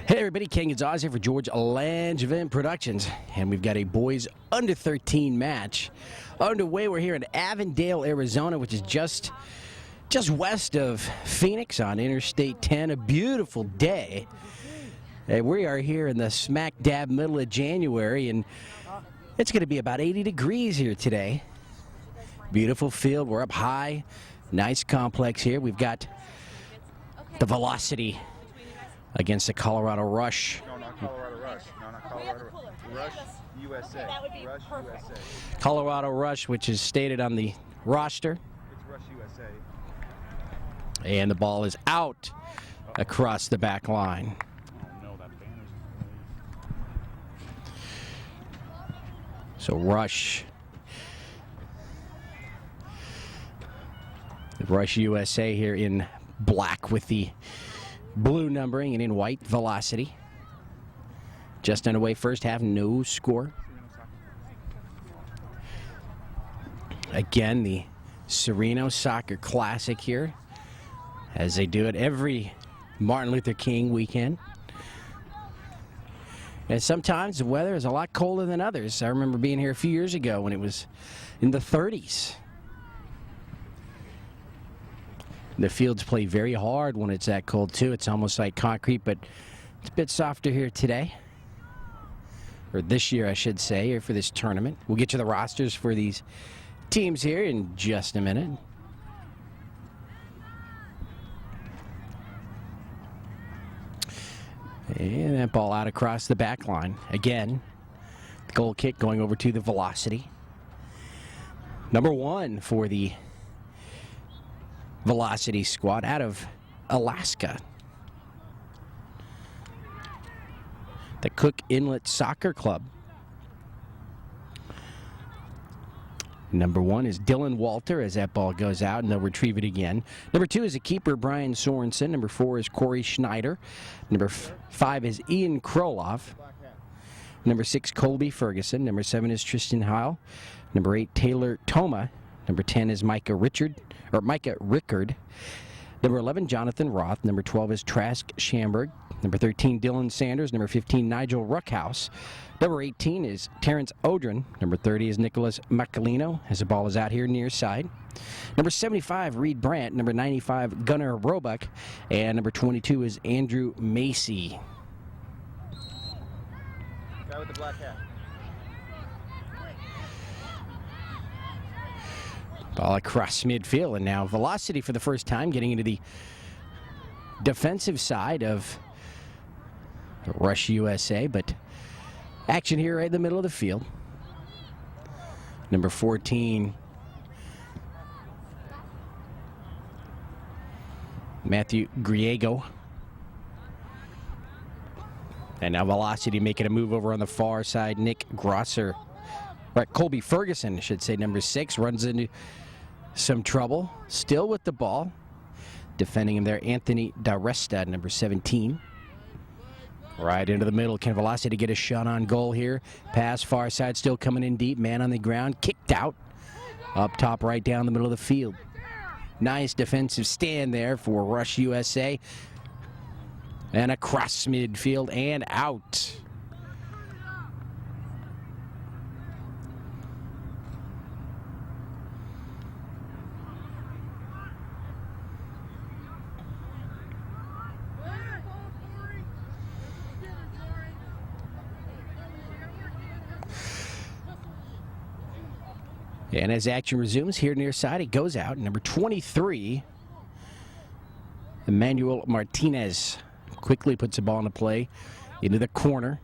Hey everybody, Ken Gonzalez here for George Langevin Productions, and we've got a boys under 13 match underway. We're here in Avondale, Arizona, which is just west of Phoenix on Interstate 10. A beautiful day. We are here in the smack dab middle of January, and it's going to be about 80 degrees here today. Beautiful field. We're up high. Nice complex here. We've got the Velocity against the Colorado Rush. No, not Colorado Rush. No, not Colorado Rush. USA. That would be Rush perfect. USA. Colorado Rush, which is stated on the roster. It's Rush USA. And the ball is out across the back line. Oh no, that banner's So Rush USA here in black with the blue numbering, and in white Velocity. Just underway first half, no score. Again, the Sereno Soccer Classic here, as they do it every Martin Luther King weekend. And sometimes the weather is a lot colder than others. I remember being here a few years ago when it was in the 30s. The fields play very hard when it's that cold too. It's almost like concrete, but it's a bit softer here today. Or this year, I should say, or for this tournament. We'll get to the rosters for these teams here in just a minute. And that ball out across the back line. Again, the goal kick going over to the Velocity. Number 1 for the Velocity squad out of Alaska. The Cook Inlet Soccer Club. Number 1 is Dylan Walter as that ball goes out, and they'll retrieve it again. Number 2 is a keeper, Brian Sorensen. Number 4 is Corey Schneider. Number 5 is Ian Kroloff. Number 6, Colby Ferguson. Number 7 is Tristan Heil. Number 8, Taylor Toma. Number 10 is Micah Rickard. Number 11, Jonathan Roth. Number 12 is Trask Schamberg. Number 13, Dylan Sanders. Number 15, Nigel Ruckhouse. Number 18 is Terrence Odrin. Number 30 is Nicholas Macalino, as the ball is out here near side. Number 75, Reed Brandt. Number 95, Gunnar Roebuck. And number 22 is Andrew Macy. Guy with the black hat. Ball across midfield, and now Velocity for the first time getting into the defensive side of Rush USA, but action here right in the middle of the field. Number 14, Matthew Griego. And now Velocity making a move over on the far side. Nick Grosser, right, Colby Ferguson, I should say, number 6, runs into some trouble. Still with the ball. Defending him there, Anthony D'Aresta, number 17. Right into the middle. Can Velocity get a shot on goal here? Pass far side, still coming in deep. Man on the ground, kicked out. Up top, right down the middle of the field. Nice defensive stand there for Rush USA. And across midfield and out. And as action resumes here near side, it goes out. Number 23, Emmanuel Martinez, quickly puts the ball into play into the corner.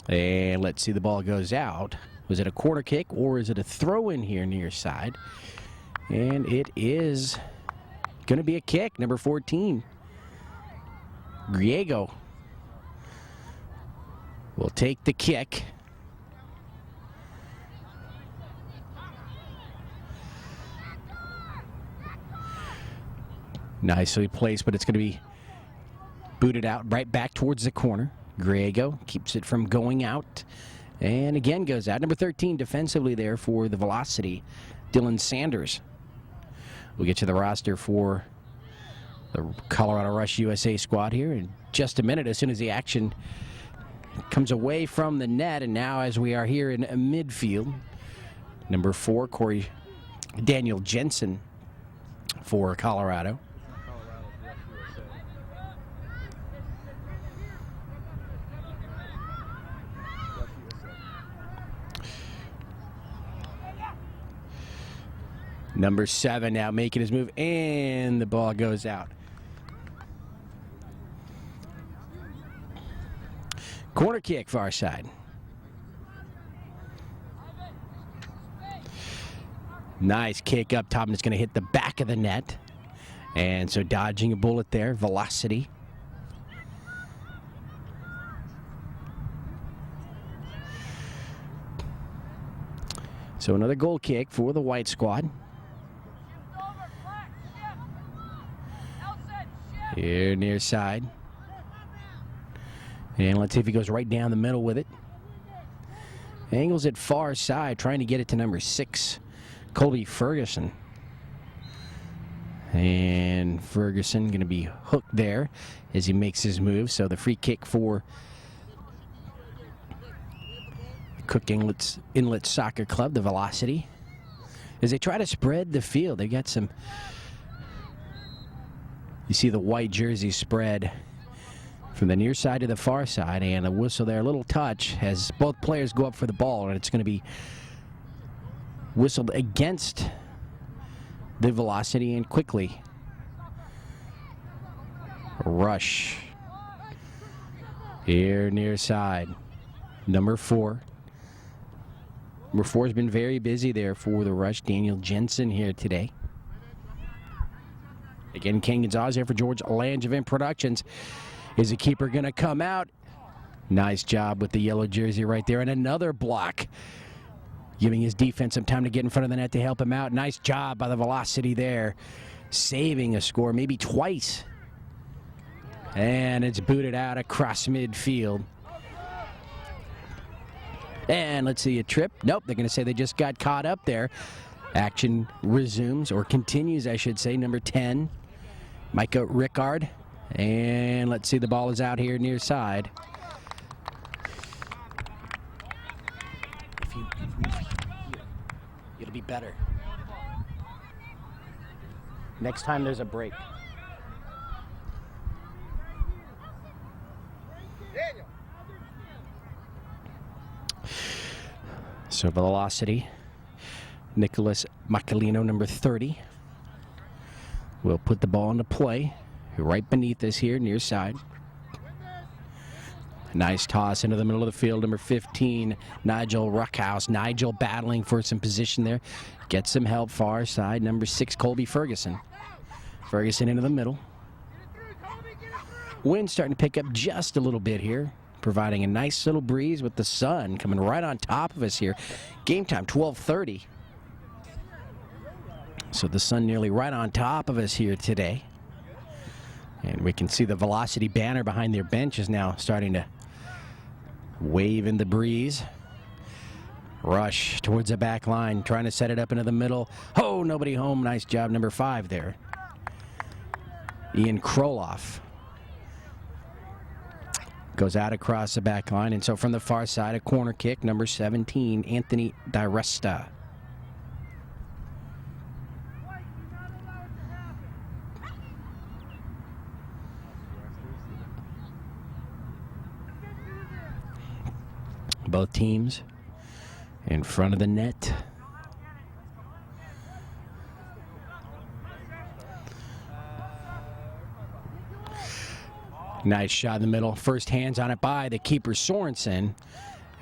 And let's see, the ball goes out. Was it a corner kick or is it a throw in here near side? And it is going to be a kick. Number 14, Griego will take the kick. Nicely placed, but it's going to be booted out right back towards the corner. Griego keeps it from going out. And again goes out. Number 13 defensively there for the Velocity, Dylan Sanders. We'll get to the roster for the Colorado Rush USA squad here in just a minute as soon as the action comes away from the net. And now as we are here in midfield, number 4, Daniel Jensen for Colorado. Number 7 now making his move, and the ball goes out. Corner kick, far side. Nice kick up top, and it's going to hit the back of the net. And so dodging a bullet there, velocity. So another goal kick for the white squad. Here near side. And let's see if he goes right down the middle with it. Angles it far side, trying to get it to number 6, Colby Ferguson. And Ferguson going to be hooked there as he makes his move. So the free kick for Cook Inlet Soccer Club, the Velocity, as they try to spread the field. They got some, you see the white jersey spread from the near side to the far side, and a whistle there, a little touch as both players go up for the ball, and it's going to be whistled against the Velocity and quickly. Rush here near side, number 4. Number 4 has been very busy there for the Rush. Daniel Jensen here today. Again, Ken Gonzalez here for George Langevin Productions. Is the keeper going to come out? Nice job with the yellow jersey right there. And another block, giving his defense some time to get in front of the net to help him out. Nice job by the Velocity there, saving a score maybe twice. And it's booted out across midfield. And let's see, a trip. Nope, they're going to say they just got caught up there. Action resumes, or continues, I should say. Number 10, Micah Rickard. And let's see, the ball is out here near side. It'll be better. Next time there's a break. So Velocity, Nicholas Macalino, number 30, will put the ball into play right beneath us here, near side. Nice toss into the middle of the field, number 15, Nigel Ruckhouse. Nigel battling for some position there. Gets some help far side, number 6, Colby Ferguson. Ferguson into the middle. Wind starting to pick up just a little bit here, providing a nice little breeze with the sun coming right on top of us here. Game time, 12:30. So the sun nearly right on top of us here today. And we can see the Velocity banner behind their bench is now starting to wave in the breeze. Rush towards the back line, trying to set it up into the middle. Oh, nobody home. Nice job, number 5 there. Ian Kroloff goes out across the back line. And so from the far side, a corner kick, number 17, Anthony DiResta. Both teams in front of the net. Nice shot in the middle. First hands on it by the keeper, Sorensen.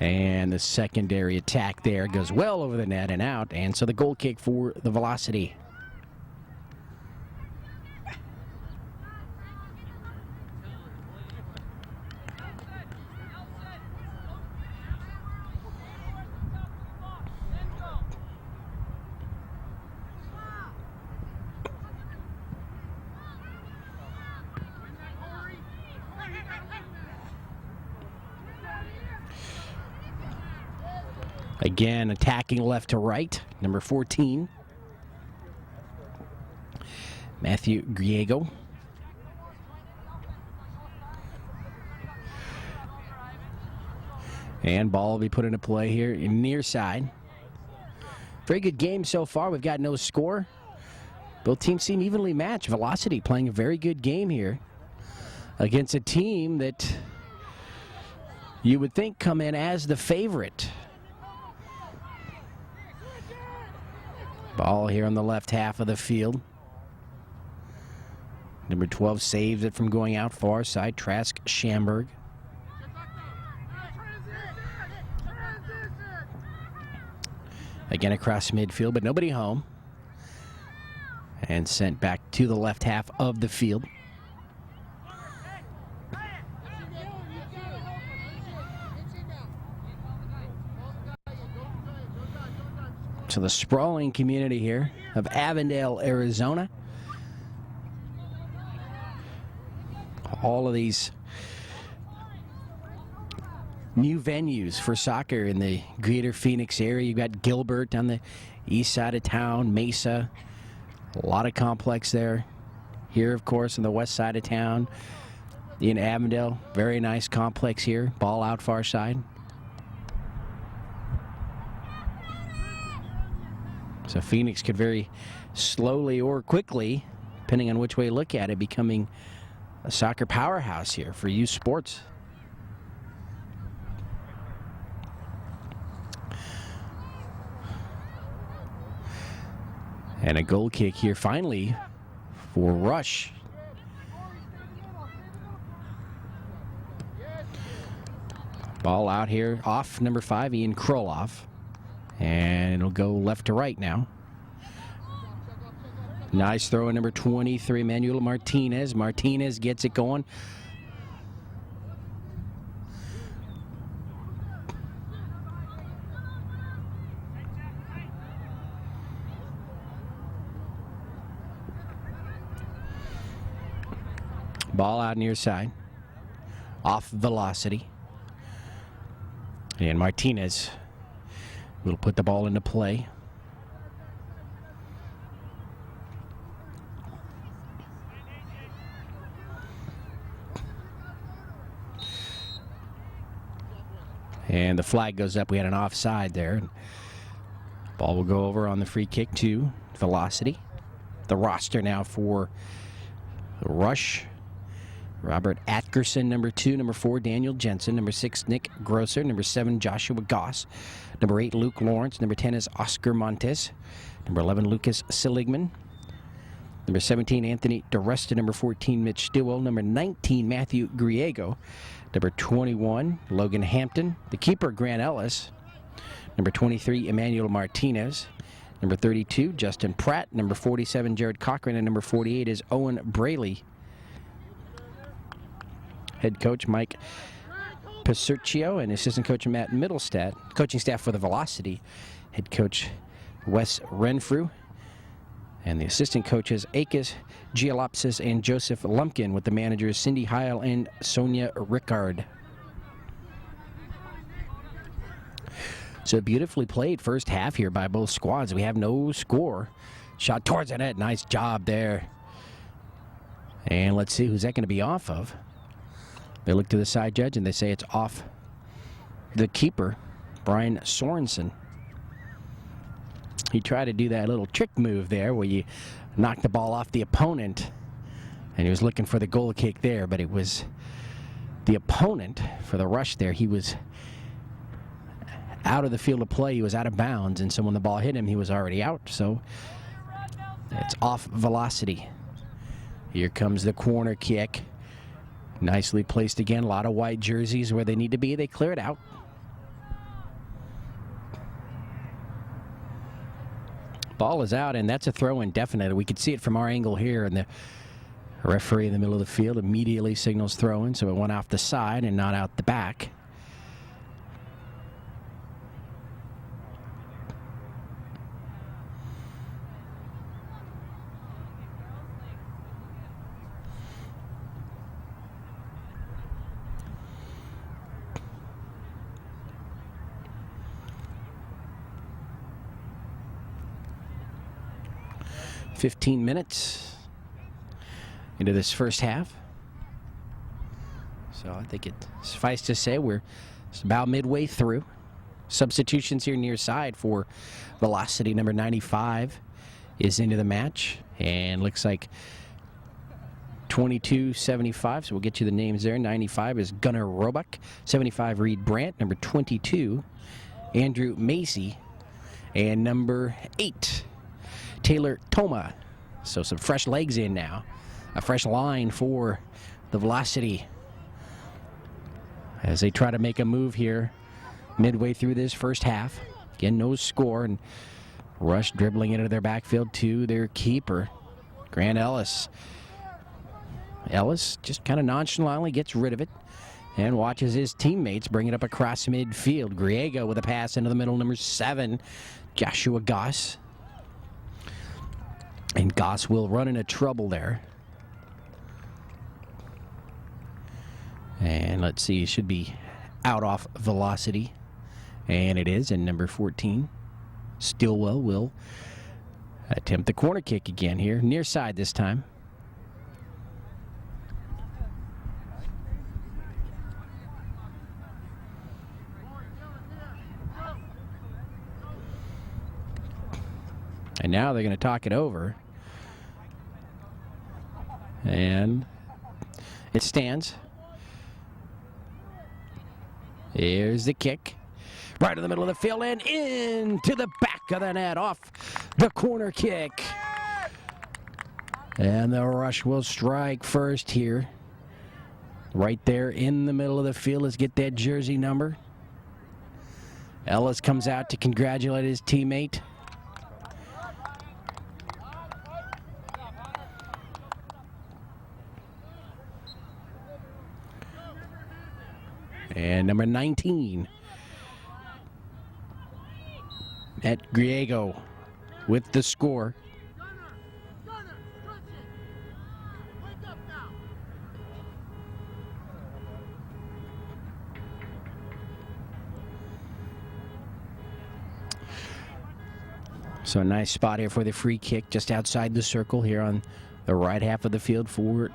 And the secondary attack there goes well over the net and out. And so the goal kick for the Velocity. Again, attacking left to right, number 14, Matthew Griego. And ball will be put into play here near side. Very good game so far. We've got no score. Both teams seem evenly matched. Velocity playing a very good game here against a team that you would think come in as the favorite. Ball here on the left half of the field. Number 12 saves it from going out far side. Trask Schamberg. Again across midfield, but nobody home. And sent back to the left half of the field. To the sprawling community here of Avondale, Arizona. All of these new venues for soccer in the greater Phoenix area. You've got Gilbert on the east side of town, Mesa, a lot of complex there. Here, of course, on the west side of town in Avondale, very nice complex here. Ball out far side. So Phoenix could very slowly or quickly, depending on which way you look at it, becoming a soccer powerhouse here for youth sports. And a goal kick here finally for Rush. Ball out here off number 5, Ian Kroloff. And it'll go left to right now. Nice throw in number 23, Emmanuel Martinez. Martinez gets it going. Ball out near side. Off velocity. And Martinez will put the ball into play. And the flag goes up. We had an offside there. Ball will go over on the free kick to Velocity. The roster now for Rush. Robert Atkerson, number 2. Number 4, Daniel Jensen. Number 6, Nick Grosser. Number 7, Joshua Goss. Number 8, Luke Lawrence. Number 10 is Oscar Montes. Number 11, Lucas Seligman. Number 17, Anthony DeResta. Number 14, Mitch Stillwell. Number 19, Matthew Griego. Number 21, Logan Hampton. The keeper, Grant Ellis. Number 23, Emmanuel Martinez. Number 32, Justin Pratt. Number 47, Jared Cochran. And number 48 is Owen Braley. Head coach Mike Pasurcio and assistant coach Matt Middlestadt. Coaching staff for the Velocity. Head coach Wes Renfrew. And the assistant coaches Akis Gialopsis and Joseph Lumpkin, with the managers Cindy Heil and Sonia Rickard. So beautifully played first half here by both squads. We have no score. Shot towards the net. Nice job there. And let's see, who's that going to be off of? They look to the side judge and they say it's off the keeper, Brian Sorensen. He tried to do that little trick move there where you knock the ball off the opponent, and he was looking for the goal kick there, but it was the opponent for the Rush there. He was out of the field of play. He was out of bounds, and so when the ball hit him, he was already out. So it's off Velocity. Here comes the corner kick. Nicely placed again. A lot of white jerseys where they need to be. They clear it out. Ball is out, and that's a throw indefinite. We could see it from our angle here, and the referee in the middle of the field immediately signals throw in, so it went off the side and not out the back. $15 minutes into this first half. So I think it's suffice to say we're It's about midway through. Substitutions here near side for Velocity. Number 95 is into the match. And looks like 22-75, so we'll get you the names there. 95 is Gunnar Roebuck. 75, Reed Brandt. Number 22, Andrew Macy. And number 8, Taylor Toma. So some fresh legs in now. A fresh line for the Velocity as they try to make a move here midway through this first half. Again, no score, and Rush dribbling into their backfield to their keeper, Grant Ellis. Ellis just kind of nonchalantly gets rid of it and watches his teammates bring it up across midfield. Griego with a pass into the middle, number 7, Joshua Goss. And Goss will run into trouble there. And let's see, it should be out off Velocity. And it is, and number 14, Stillwell, will attempt the corner kick again here, near side this time. And now they're going to talk it over. And it stands. Here's the kick. Right in the middle of the field and into the back of the net off the corner kick. And the Rush will strike first here. Right there in the middle of the field. Let's get that jersey number. Ellis comes out to congratulate his teammate. And number 19, Matt Griego with the score. So a nice spot here for the free kick just outside the circle here on the right half of the field for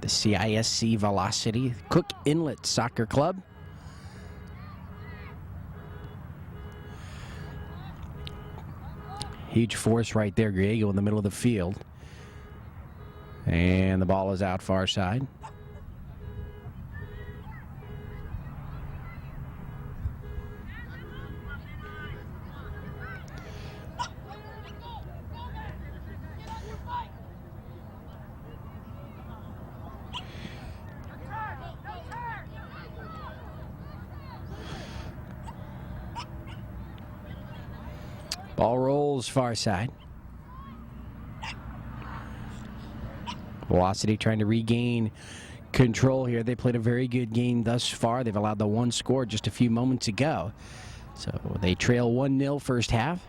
the CISC Velocity Cook Inlet Soccer Club. Huge force right there, Griego in the middle of the field. And the ball is out far side. Ball rolls far side. Velocity trying to regain control here. They played a very good game thus far. They've allowed the one score just a few moments ago. So they trail 1-0 first half.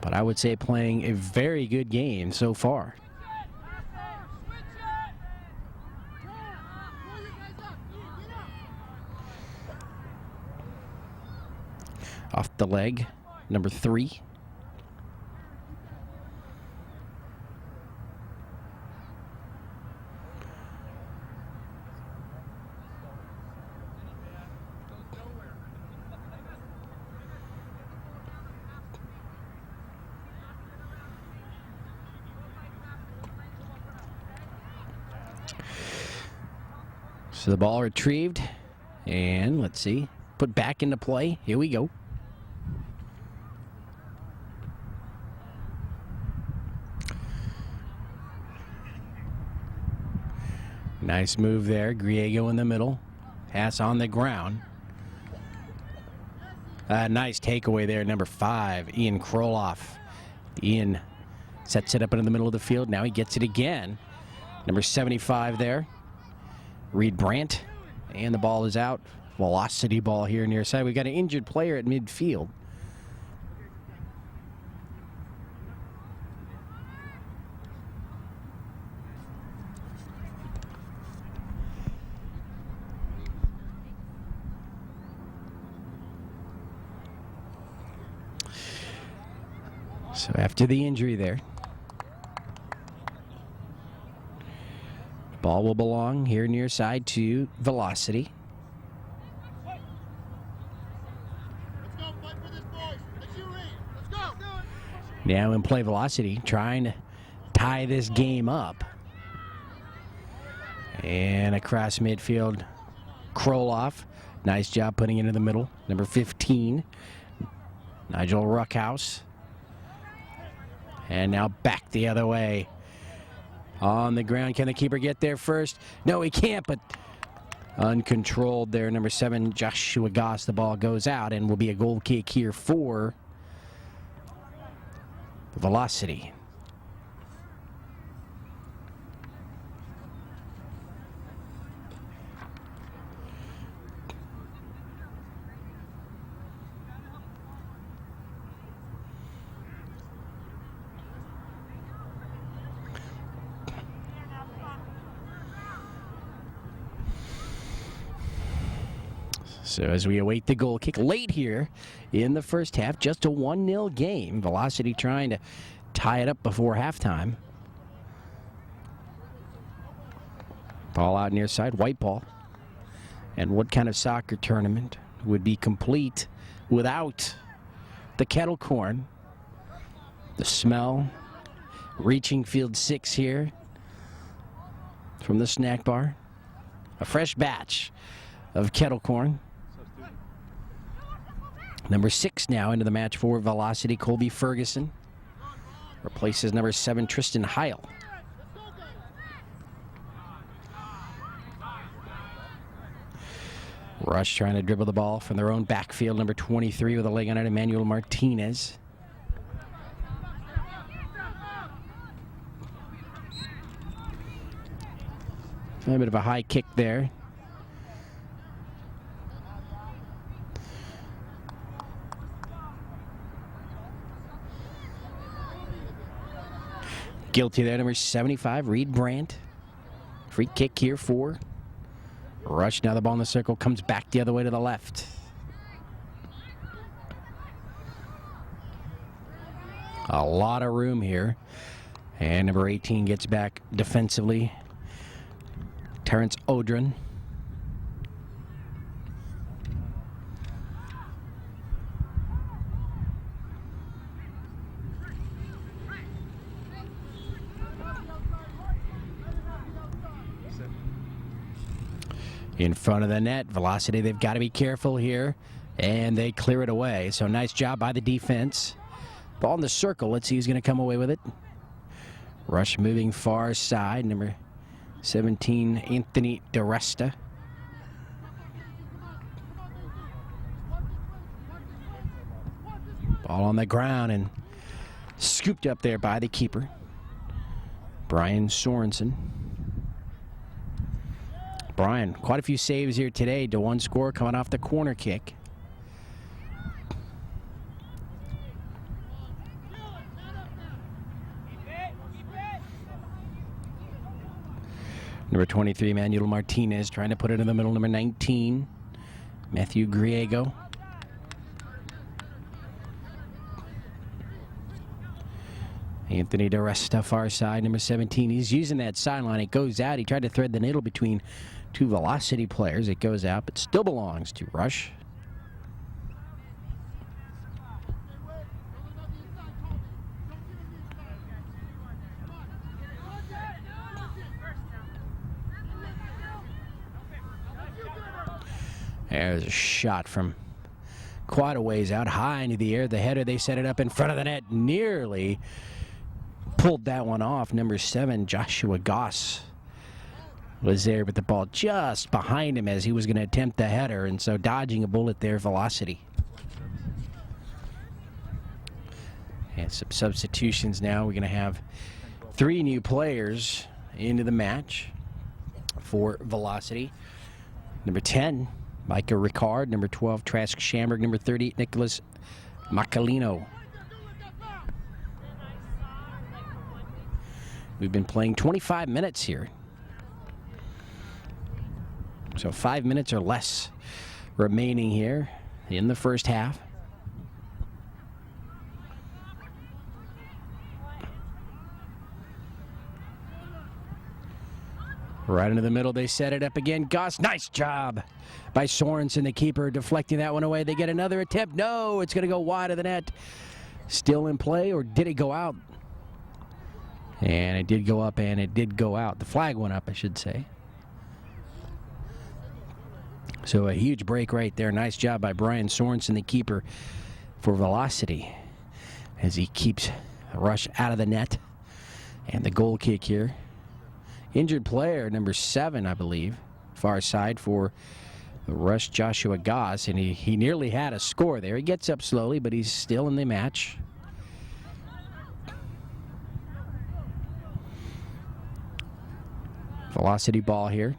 But I would say playing a very good game so far. Off the leg, number 3. So the ball retrieved, and let's see, put back into play. Here we go. Nice move there. Griego in the middle. Pass on the ground. Nice takeaway there, number 5, Ian Kroloff. Ian sets it up into the middle of the field. Now he gets it again. Number 75 there, Reed Brandt. And the ball is out. Velocity ball here near side. We got an injured player at midfield. So after the injury there, ball will belong here near side to Velocity. Now in play Velocity, trying to tie this game up. And across midfield, Kroloff. Nice job putting it into the middle. Number 15, Nigel Ruckhouse. And now back the other way. On the ground, can the keeper get there first? No, he can't, but uncontrolled there. Number 7, Joshua Goss. The ball goes out and will be a goal kick here for Velocity. So as we await the goal kick late here in the first half, just a 1-0 game. Velocity trying to tie it up before halftime. Ball out near side, white ball. And what kind of soccer tournament would be complete without the kettle corn? The smell, reaching field 6 here from the snack bar. A fresh batch of kettle corn. Number 6 now into the match for Velocity, Colby Ferguson. Replaces number 7, Tristan Heil. Rush trying to dribble the ball from their own backfield. Number 23 with a leg on it, Emmanuel Martinez. A bit of a high kick there. Guilty there, number 75, Reed Brandt. Free kick here for Rush. Now the ball in the circle comes back the other way to the left. A lot of room here. And number 18 gets back defensively. Terrence Odrin. In front of the net, Velocity, they've got to be careful here, and they clear it away. So nice job by the defense. Ball in the circle, let's see who's going to come away with it. Rush moving far side, number 17, Anthony DeResta. Ball on the ground and scooped up there by the keeper, Brian Sorensen. Brian, quite a few saves here today to one score coming off the corner kick. Number 23, Emmanuel Martinez trying to put it in the middle. Number 19, Matthew Griego. Anthony DeResta, far side, number 17. He's using that sideline. It goes out. He tried to thread the needle between two Velocity players. It goes out, but still belongs to Rush. There's a shot from quite a ways out, high into the air. The header, they set it up in front of the net. Nearly pulled that one off. Number 7, Joshua Goss was there, but the ball just behind him as he was going to attempt the header, and so dodging a bullet there, Velocity. And some substitutions now. We're going to have 3 new players into the match for Velocity. Number 10, Micah Ricard. Number 12, Trask Schamberg. Number 30, Nicholas Macalino. We've been playing 25 minutes here. So 5 minutes or less remaining here in the first half. Right into the middle, they set it up again. Goss, nice job by Sorensen, the keeper, deflecting that one away. They get another attempt. No, it's going to go wide of the net. still in play, or did it go out? And it did go up, and it did go out. The flag went up, I should say. So a huge break right there. Nice job by Brian Sorensen, the keeper, for Velocity, as he keeps the rush out of the net. And the goal kick here. Injured player, number 7, I believe, far side for the Rush, Joshua Goss, and he nearly had a score there. He gets up slowly, but he's still in the match. Velocity ball here.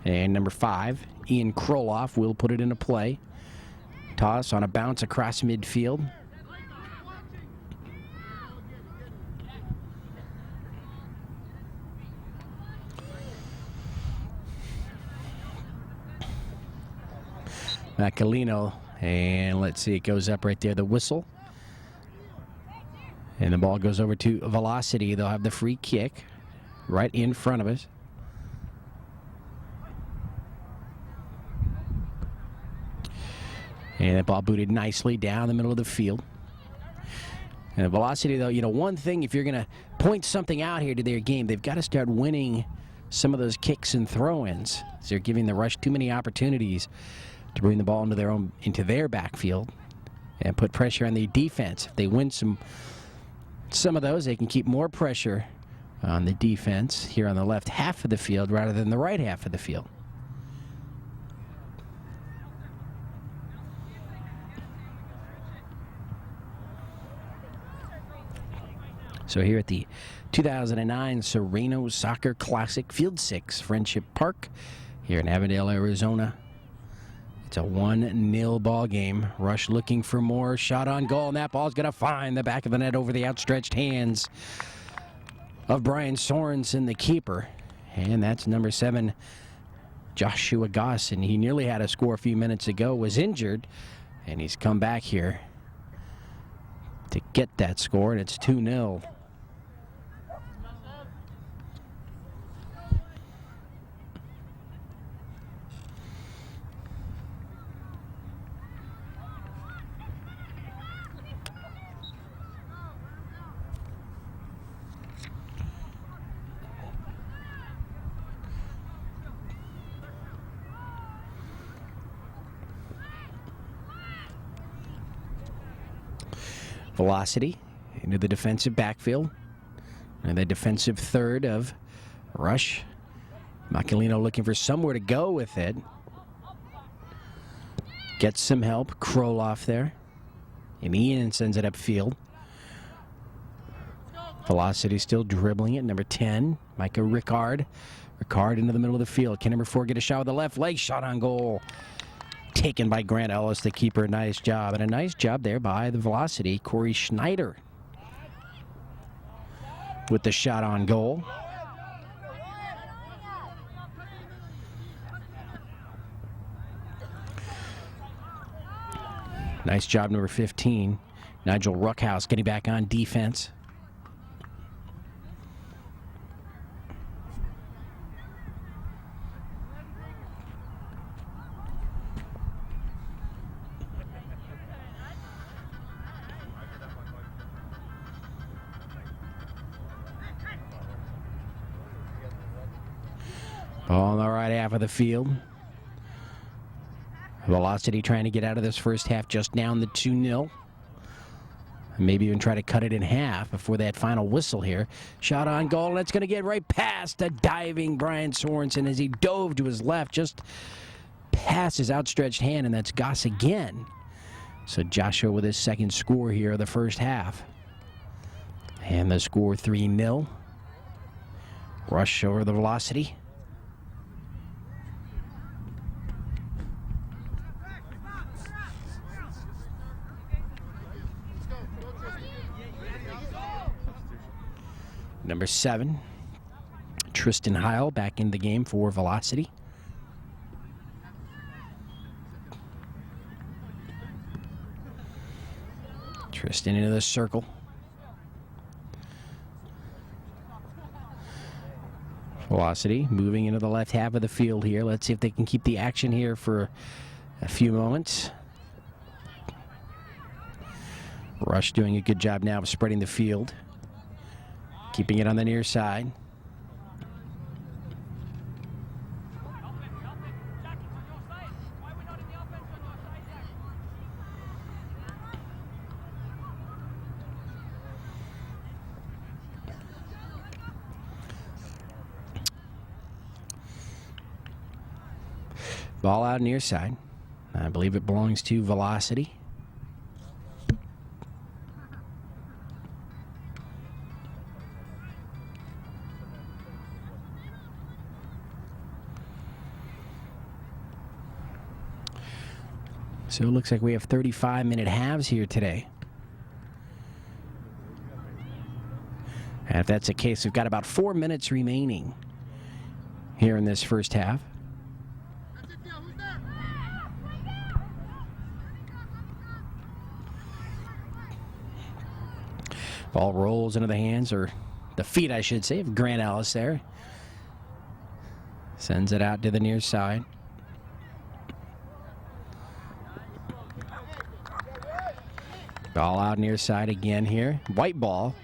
And number 5, Ian Kroloff, will put it into play. Toss on a bounce across midfield. Macalino, and let's see, it goes up right there, the whistle. And the ball goes over to Velocity. They'll have the free kick right in front of us. And that ball booted nicely down the middle of the field. And the Velocity, though, you know, one thing, if you're going to point something out here to their game, they've got to start winning some of those kicks and throw-ins. They're giving the Rush too many opportunities to bring the ball into their backfield and put pressure on the defense. If they win some of those, they can keep more pressure on the defense here on the left half of the field rather than the right half of the field. So here at the 2009 Sereno Soccer Classic, Field 6, Friendship Park, here in Avondale, Arizona. It's a 1-0 ball game. Rush looking for more. Shot on goal, and that ball's going to find the back of the net over the outstretched hands of Brian Sorensen, the keeper. And that's number 7, Joshua Goss. And he nearly had a score a few minutes ago, was injured, and he's come back here to get that score, and it's 2-0. Velocity into the defensive backfield. And the defensive third of Rush. Macalino looking for somewhere to go with it. Gets some help. Kroloff there. And Ian sends it upfield. Velocity still dribbling it. Number 10, Micah Ricard. Ricard into the middle of the field. Can number 4 get a shot with the left leg? Shot on goal. Taken by Grant Ellis, the keeper. Nice job. And a nice job there by the Velocity, Corey Schneider, with the shot on goal. Nice job, number 15, Nigel Ruckhouse, getting back on defense. Ball on the right half of the field. Velocity trying to get out of this first half just down the 2-0. Maybe even try to cut it in half before that final whistle here. Shot on goal, and it's going to get right past a diving Brian Sorensen as he dove to his left, just past his outstretched hand, and that's Goss again. So Joshua with his second score here of the first half. And the score 3-0. Rush over the Velocity. Number 7, Tristan Heil back in the game for Velocity. Tristan into the circle. Velocity moving into the left half of the field here. Let's see if they can keep the action here for a few moments. Rush doing a good job now of spreading the field. Keeping it on the near side. Ball out near side. I believe it belongs to Velocity. So it looks like we have 35-minute halves here today. And if that's the case, we've got about 4 minutes remaining here in this first half. Ball rolls into the hands, or the feet, I should say, of Grant Ellis there. Sends it out to the near side. Ball out near side again here. White ball.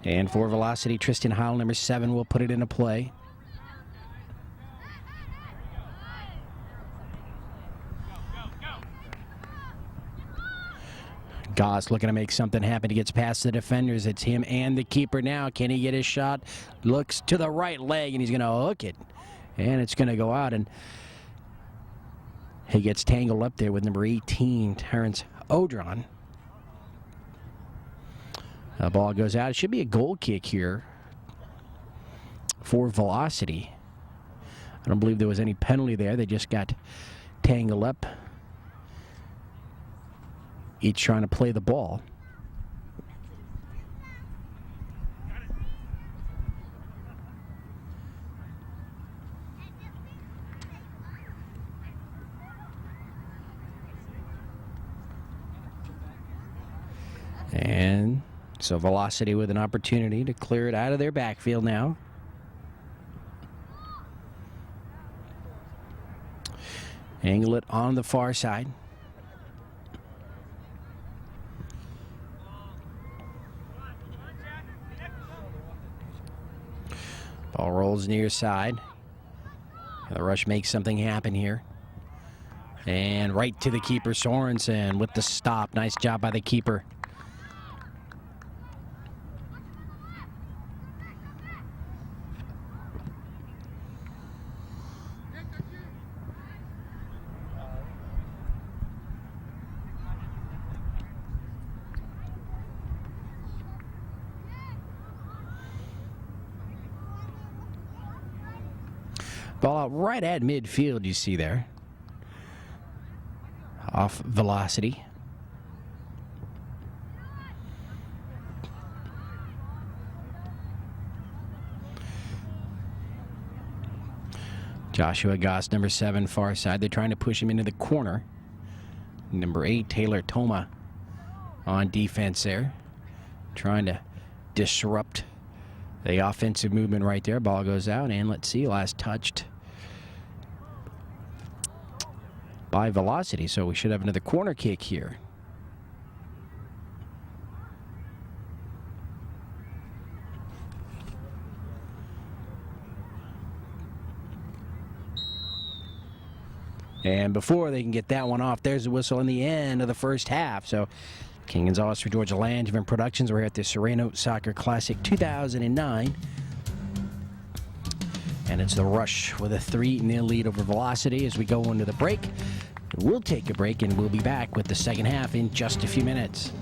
And for Velocity, Tristan Heil, number 7, will put it into play. Goss looking to make something happen. He gets past the defenders. It's him and the keeper now. Can he get his shot? Looks to the right leg, and he's going to hook it. And it's going to go out, and he gets tangled up there with number 18, Terrence Odron. The ball goes out. It should be a goal kick here for Velocity. I don't believe there was any penalty there. They just got tangled up, each trying to play the ball. And so Velocity with an opportunity to clear it out of their backfield now. Angle it on the far side. Ball rolls near side. The Rush makes something happen here. And right to the keeper, Sorensen, with the stop. Nice job by the keeper. Ball out right at midfield, you see there. Off Velocity. Joshua Goss, number 7, far side. They're trying to push him into the corner. Number 8, Taylor Toma on defense there. Trying to disrupt the offensive movement right there. Ball goes out, and let's see, last touched by Velocity. So we should have another corner kick here. And before they can get that one off, there's a whistle in the end of the first half. So King Gonzalez for Georgia Langevin Productions. We're here at the Sereno Soccer Classic 2009. And it's the Rush with a 3-0 lead over Velocity as we go into the break. We'll take a break, and we'll be back with the second half in just a few minutes.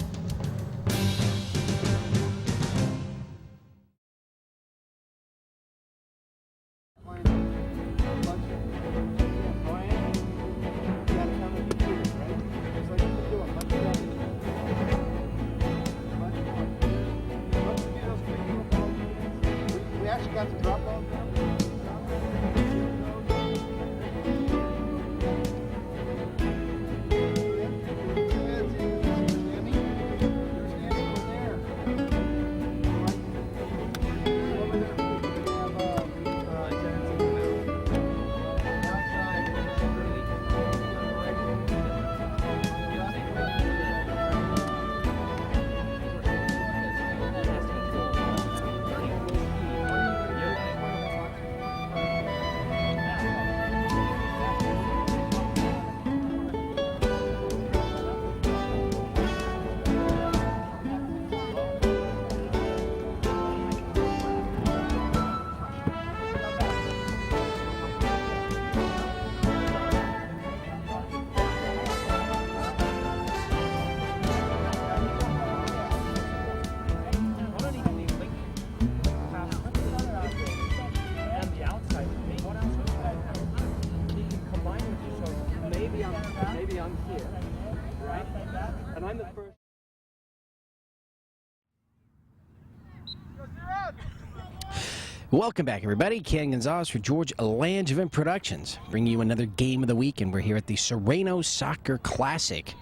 Welcome back, everybody. Ken Gonzalez for George Langevin Productions. Bringing you another game of the week, and we're here at the Serrano Soccer Classic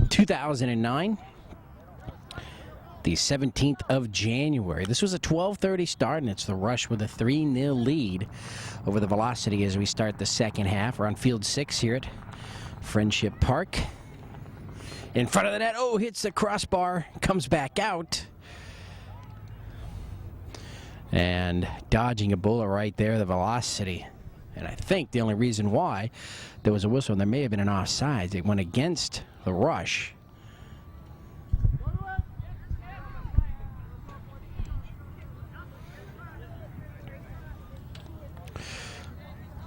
2009, the 17th of January. This was a 12:30 start, and it's the Rush with a 3-0 lead over the Velocity as we start the second half. We're on field 6 here at Friendship Park. In front of the net, hits the crossbar, comes back out. And dodging a bullet right there, the Velocity. And I think the only reason why there was a whistle, and there may have been an offside, it went against the Rush.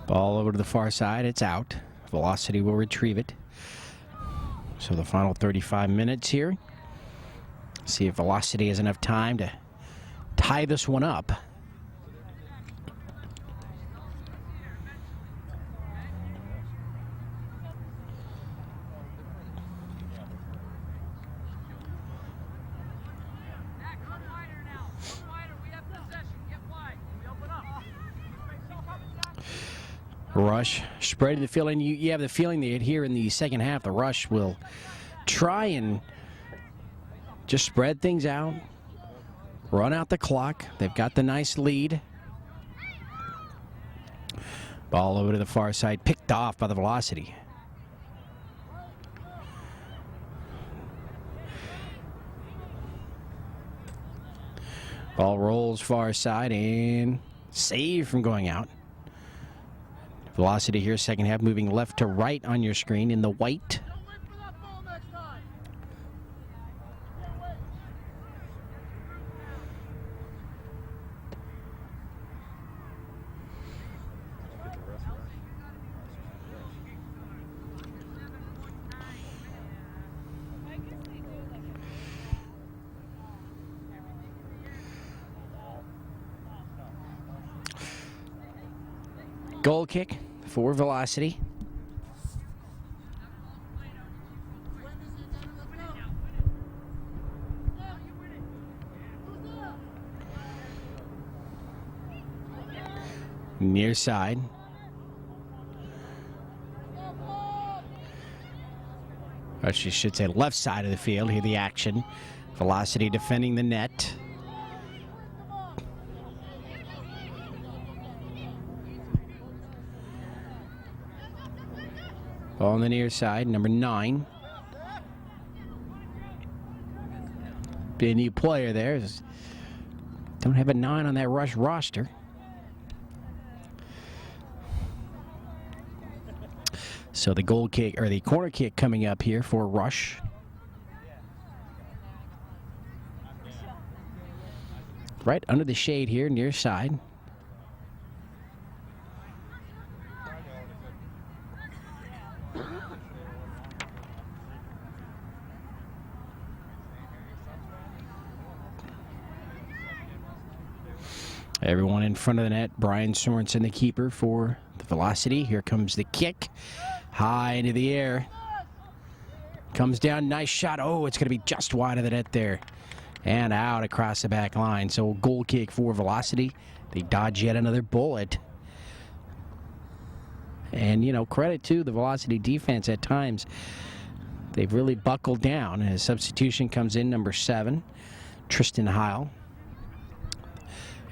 Ball over to the far side, it's out. Velocity will retrieve it. So the final 35 minutes here. See if Velocity has enough time to tie this one up. Rush spreading the field, and you have the feeling that here in the second half, the Rush will try and just spread things out, run out the clock. They've got the nice lead. Ball over to the far side, picked off by the Velocity. Ball rolls far side and save from going out. Velocity here, second half, moving left to right on your screen in the white. Goal kick for Velocity. Near side. Or she should say left side of the field. Here the action. Velocity defending the net. Ball on the near side, number 9. Be a new player there. Don't have a 9 on that Rush roster. So the goal kick, or the corner kick coming up here for Rush. Right under the shade here, near side. Everyone in front of the net. Brian Sorensen, the keeper for the Velocity. Here comes the kick. High into the air. Comes down. Nice shot. It's going to be just wide of the net there. And out across the back line. So goal kick for Velocity. They dodge yet another bullet. And, credit to the Velocity defense at times. They've really buckled down. And a substitution comes in, number 7, Tristan Heil.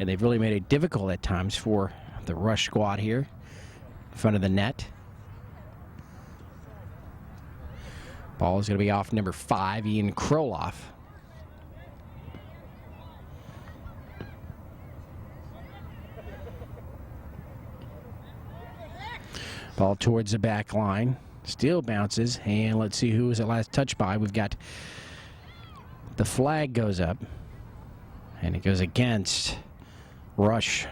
And they've really made it difficult at times for the Rush squad here in front of the net. Ball is going to be off number 5, Ian Kroloff. Ball towards the back line. Still bounces. And let's see who was at last touched by. We've got the flag goes up. And it goes against Rush.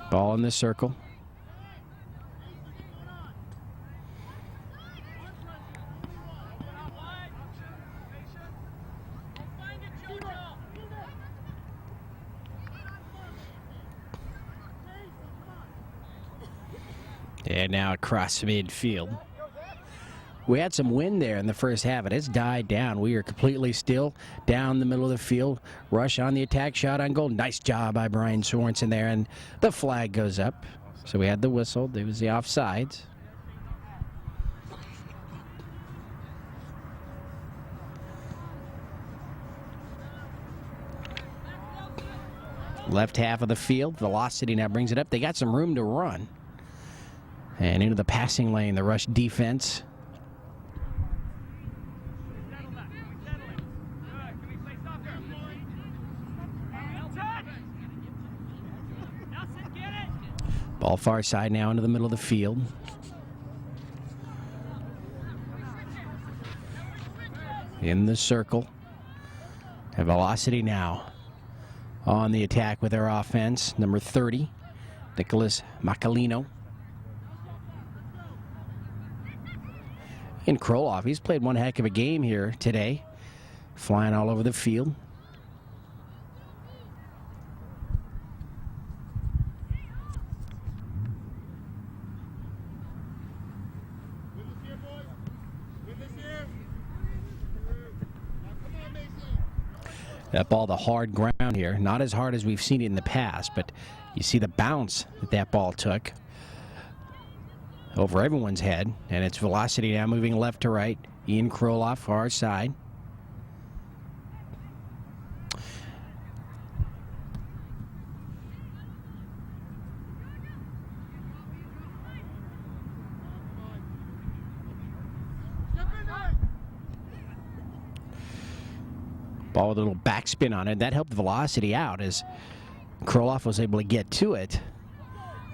Ball in the circle. And now across midfield. We had some wind there in the first half, and it's died down. We are completely still down the middle of the field. Rush on the attack, shot on goal. Nice job by Brian Sorensen there, and the flag goes up. So we had the whistle. There was the offsides. Left half of the field. Velocity now brings it up. They got some room to run. And into the passing lane, the Rush defense. Ball far side now into the middle of the field. In the circle. And Velocity now on the attack with their offense. Number 30, Nicholas Macalino. And Kroloff, he's played one heck of a game here today. Flying all over the field. That ball, the hard ground here. Not as hard as we've seen it in the past, but you see the bounce that that ball took over everyone's head. And it's Velocity now moving left to right. Ian Kroloff, far side. Ball with a little backspin on it. That helped Velocity out as Kroloff was able to get to it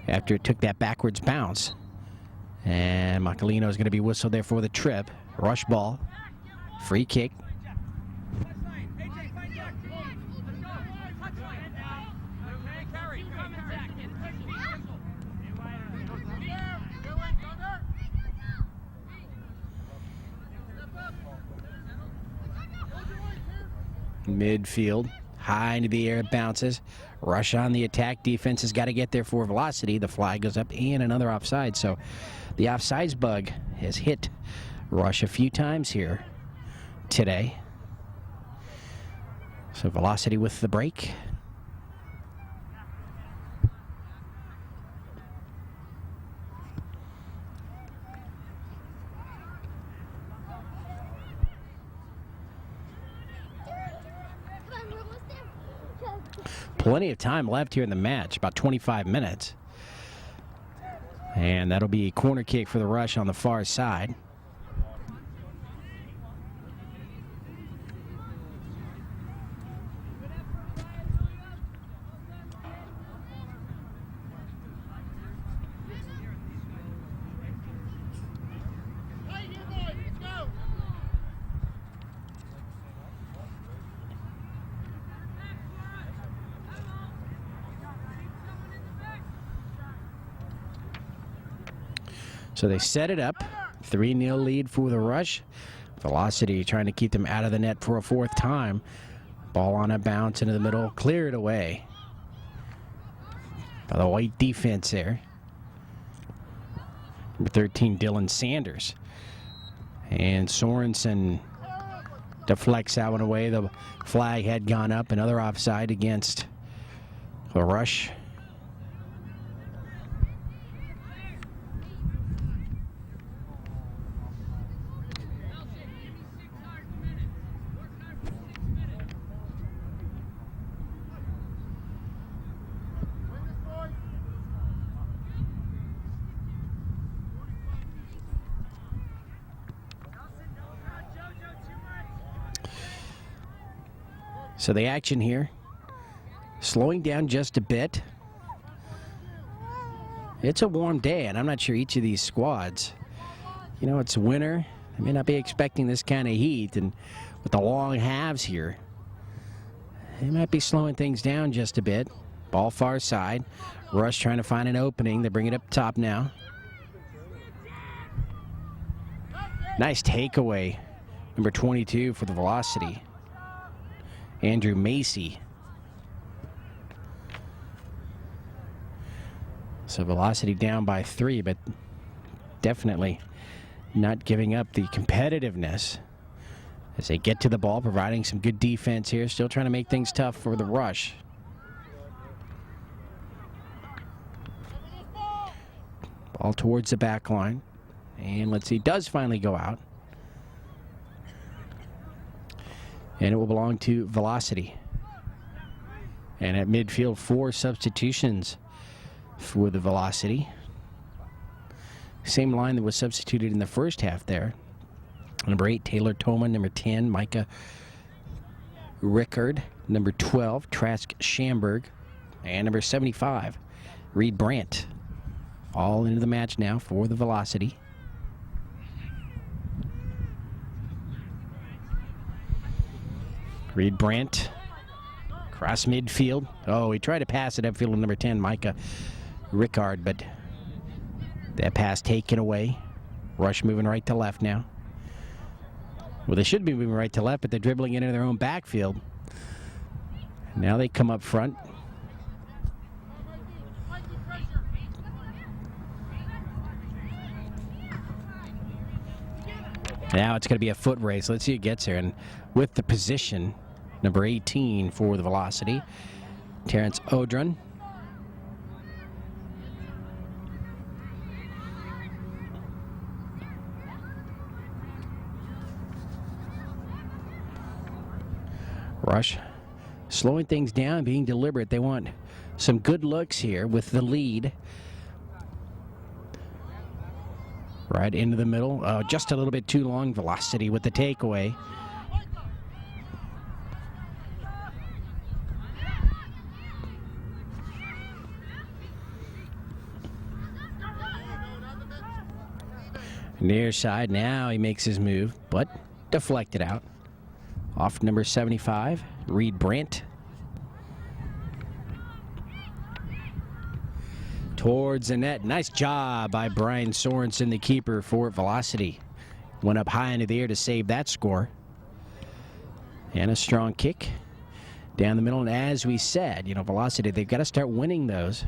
after it took that backwards bounce. And Macalino is going to be whistled there for the trip. Rush ball. Free kick. Midfield, high into the air, it bounces. Rush on the attack. Defense has got to get there for Velocity. The flag goes up and another offside. So the offsides bug has hit Rush a few times here today. So Velocity with the break. Plenty of time left here in the match, about 25 minutes. And that'll be a corner kick for the Rush on the far side. So they set it up. 3-0 lead for the Rush. Velocity trying to keep them out of the net for a fourth time. Ball on a bounce into the middle. Cleared away by the white defense there. Number 13, Dylan Sanders. And Sorensen deflects that one away. The flag had gone up. Another offside against the Rush. So the action here, slowing down just a bit. It's a warm day, and I'm not sure each of these squads, you know, it's winter. They may not be expecting this kind of heat, and with the long halves here, they might be slowing things down just a bit. Ball far side. Rush trying to find an opening. They bring it up top now. Nice takeaway. Number 22 for the Velocity. Andrew Macy. So Velocity down by 3, but definitely not giving up the competitiveness as they get to the ball, providing some good defense here, still trying to make things tough for the Rush. Ball towards the back line. And let's see, does finally go out. And it will belong to Velocity. And at midfield, 4 substitutions for the Velocity. Same line that was substituted in the first half there. Number 8, Taylor Toma. Number 10, Micah Rickard. Number 12, Trask Schamberg. And number 75, Reed Brandt. All into the match now for the Velocity. Reed Brandt, cross midfield. Oh, he tried to pass it upfield with number 10, Micah Rickard, but that pass taken away. Rush moving right to left now. Well, they should be moving right to left, but they're dribbling into their own backfield. Now they come up front. Now it's going to be a foot race. Let's see who gets there. And with the position, number 18 for the Velocity, Terrence Odrun. Rush slowing things down, being deliberate. They want some good looks here with the lead. Right into the middle. Just a little bit too long. Velocity with the takeaway. Near side. Now he makes his move, but deflected out. Off number 75, Reed Brandt. Towards the net. Nice job by Brian Sorensen, the keeper for Velocity. Went up high into the air to save that score. And a strong kick down the middle. And as we said, you know, Velocity, they've got to start winning those.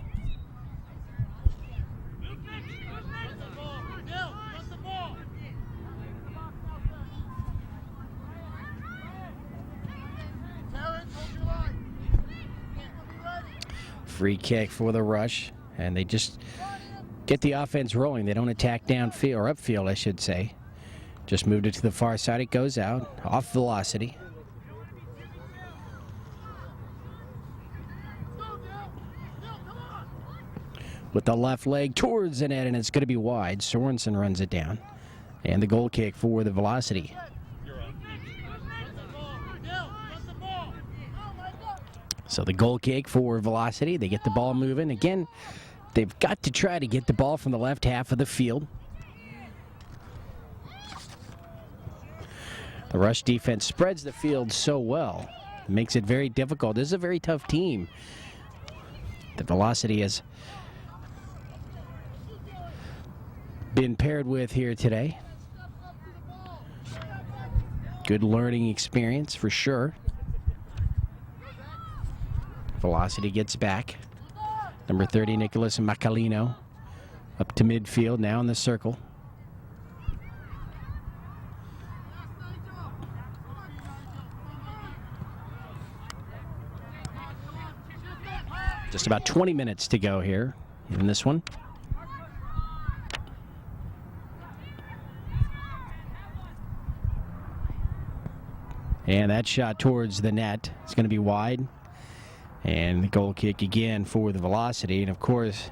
Free kick for the Rush. And they just get the offense rolling. They don't attack downfield, or upfield, I should say. Just moved it to the far side. It goes out, off Velocity. With the left leg towards the net, and it's going to be wide. Sorensen runs it down. And the goal kick for the Velocity. So the goal kick for Velocity. They get the ball moving. Again, they've got to try to get the ball from the left half of the field. The Rush defense spreads the field so well. It makes it very difficult. This is a very tough team. The Velocity has been paired with here today. Good learning experience for sure. Velocity gets back. Number 30, Nicholas Macalino, up to midfield, now in the circle. Just about 20 minutes to go here in this one. And that shot towards the net is going to be wide. And the goal kick again for the Velocity. And of course,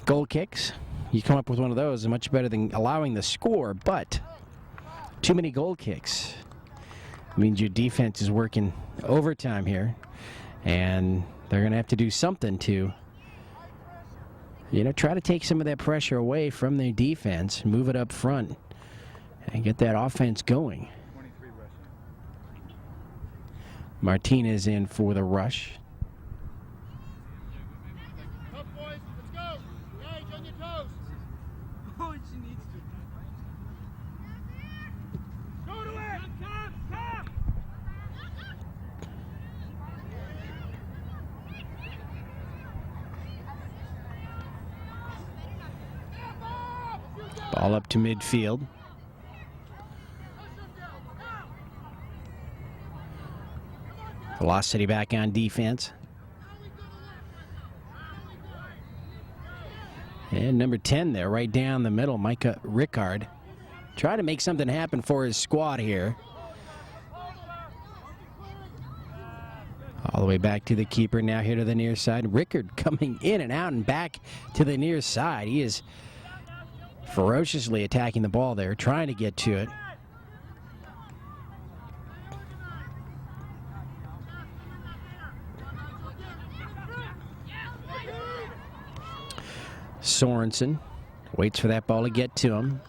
goal kicks, you come up with one of those is much better than allowing the score, but too many goal kicks means your defense is working overtime here, and they're going to have to do something to, you know, try to take some of that pressure away from their defense, move it up front, and get that offense going. Martinez in for the Rush. Ball up to midfield. Velocity back on defense. And number 10 there, right down the middle, Micah Rickard. Trying to make something happen for his squad here. All the way back to the keeper, now here to the near side. Rickard coming in and out and back to the near side. He is ferociously attacking the ball there, trying to get to it. Sorensen waits for that ball to get to him.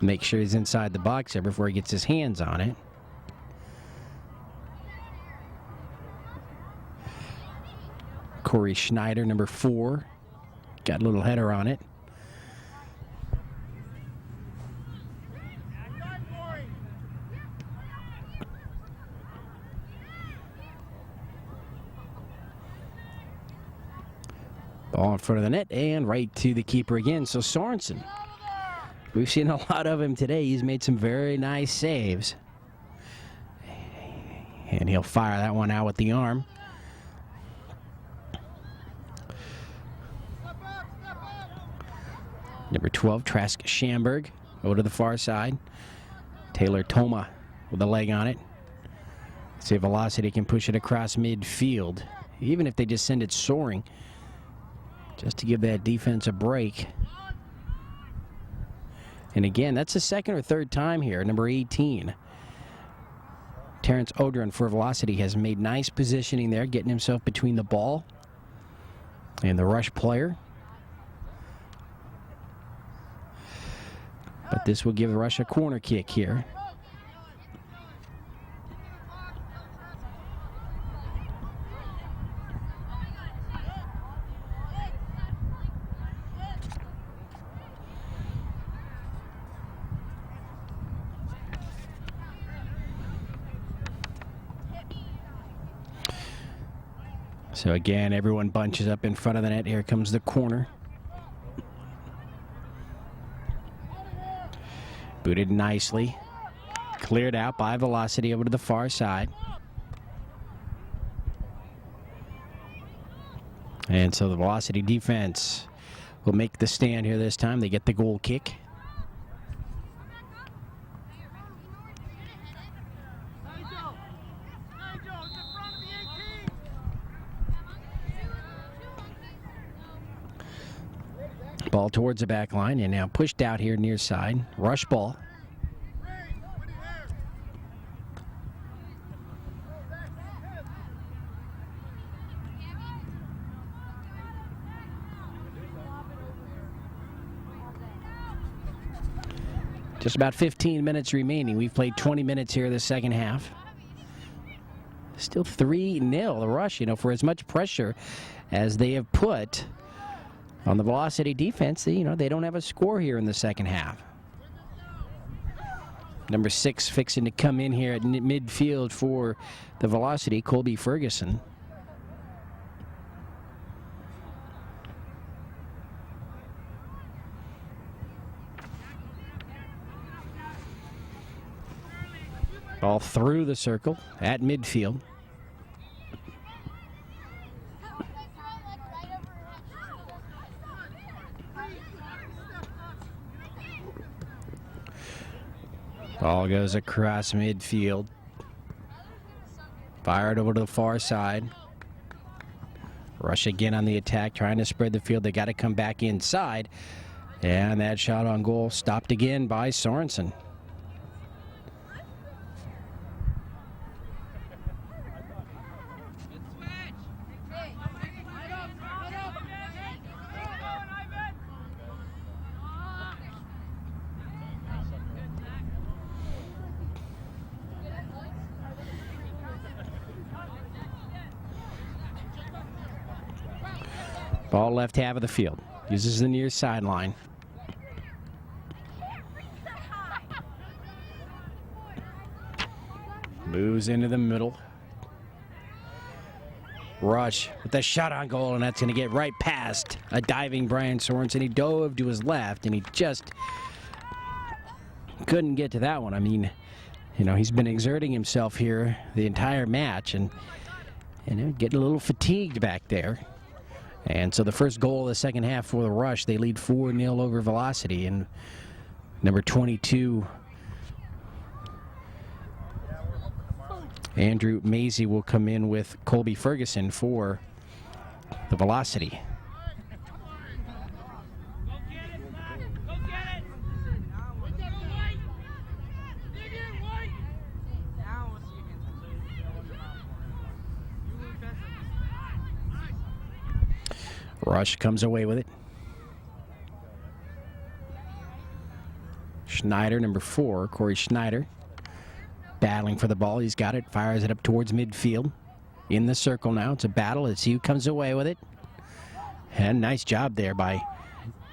Make sure he's inside the box there before he gets his hands on it. Corey Schneider, number 4. Got a little header on it. Ball in front of the net and right to the keeper again. So Sorensen, we've seen a lot of him today. He's made some very nice saves. And he'll fire that one out with the arm. Number 12, Trask Schamberg, over to the far side. Taylor Toma with a leg on it. See if Velocity can push it across midfield, even if they just send it soaring, just to give that defense a break. And again, that's the second or third time here. Number 18, Terrence Odron for Velocity, has made nice positioning there, getting himself between the ball and the rush player. But this will give Rush a corner kick here. So again, everyone bunches up in front of the net. Here comes the corner. Booted nicely. Cleared out by Velocity over to the far side. And so the Velocity defense will make the stand here this time. They get the goal kick. Ball towards the back line and now pushed out here near side. Rush ball. Just about 15 minutes remaining. We've played 20 minutes here the second half. Still 3-0 the Rush, for as much pressure as they have put on the Velocity defense, they don't have a score here in the second half. Number 6 fixing to come in here at midfield for the Velocity, Colby Ferguson. Ball through the circle at midfield. Ball goes across midfield. Fired over to the far side. Rush again on the attack, trying to spread the field. They got to come back inside. And that shot on goal stopped again by Sorensen. Ball left half of the field. Uses the near sideline. Moves into the middle. Rush with the shot on goal, and that's going to get right past a diving Brian Sorensen. He dove to his left, and he just couldn't get to that one. I mean, he's been exerting himself here the entire match and getting a little fatigued back there. And so the first goal of the second half for the Rush, they lead 4-0 over Velocity. And number 22, Andrew Maisie, will come in with Colby Ferguson for the Velocity. Rush comes away with it. Schneider, number 4, Corey Schneider, battling for the ball. He's got it, fires it up towards midfield. In the circle now. It's a battle. Let's see who comes away with it. And nice job there by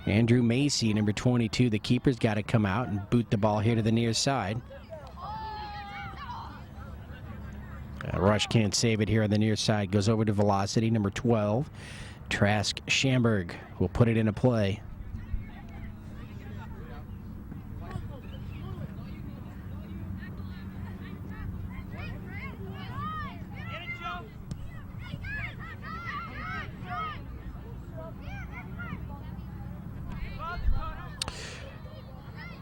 Andrew Macy, number 22. The keeper's got to come out and boot the ball here to the near side. Rush can't save it here on the near side. Goes over to Velocity, number 12. Trask Schamberg will put it into play.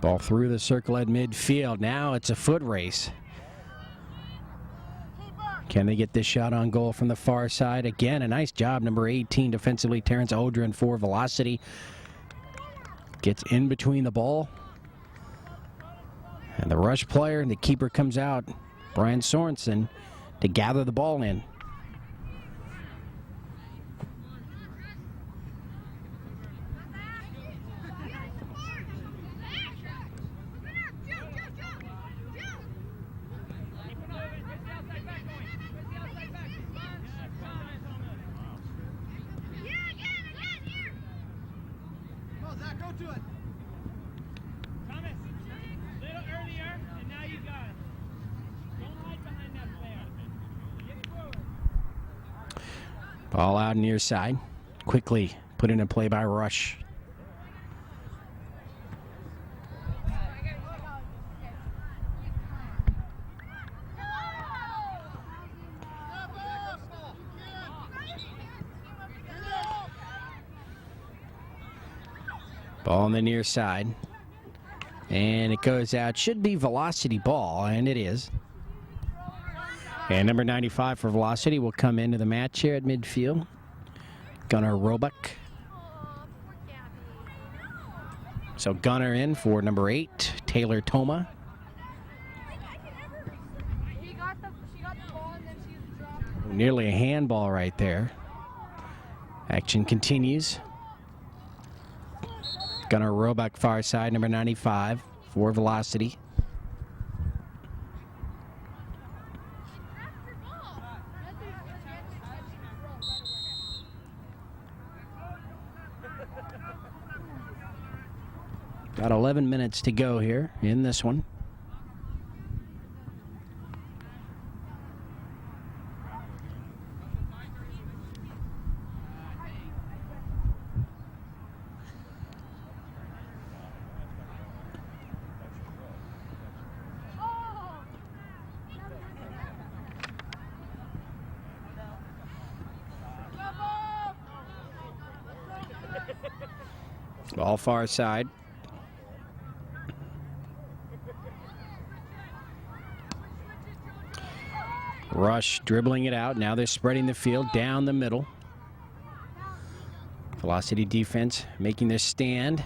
Ball through the circle at midfield. Now it's a foot race. Can they get this shot on goal from the far side? Again, a nice job, number 18 defensively, Terrence Odrin for Velocity. Gets in between the ball. And the Rush player, and the keeper comes out, Brian Sorensen, to gather the ball in. Ball out near side. Quickly put into play by Rush. Ball on the near side. And it goes out. Should be Velocity ball, and it is. And number 95 for Velocity will come into the match here at midfield. Gunnar Roebuck. So Gunnar in for number 8, Taylor Toma. Nearly a handball right there. Action continues. Gunnar Roebuck far side, number 95 for Velocity. Got 11 minutes to go here in this one. Ball far side. Rush dribbling it out. Now they're spreading the field down the middle. Velocity defense making their stand.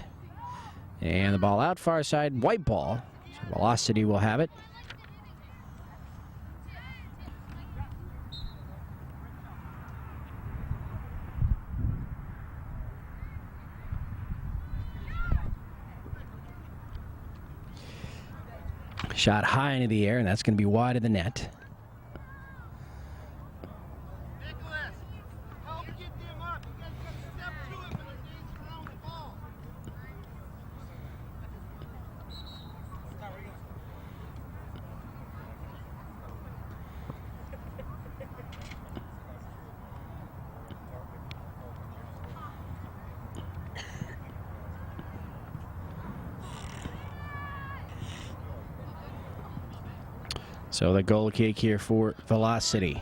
And the ball out far side, white ball. So Velocity will have it. Shot high into the air, and that's going to be wide of the net. So the goal kick here for Velocity.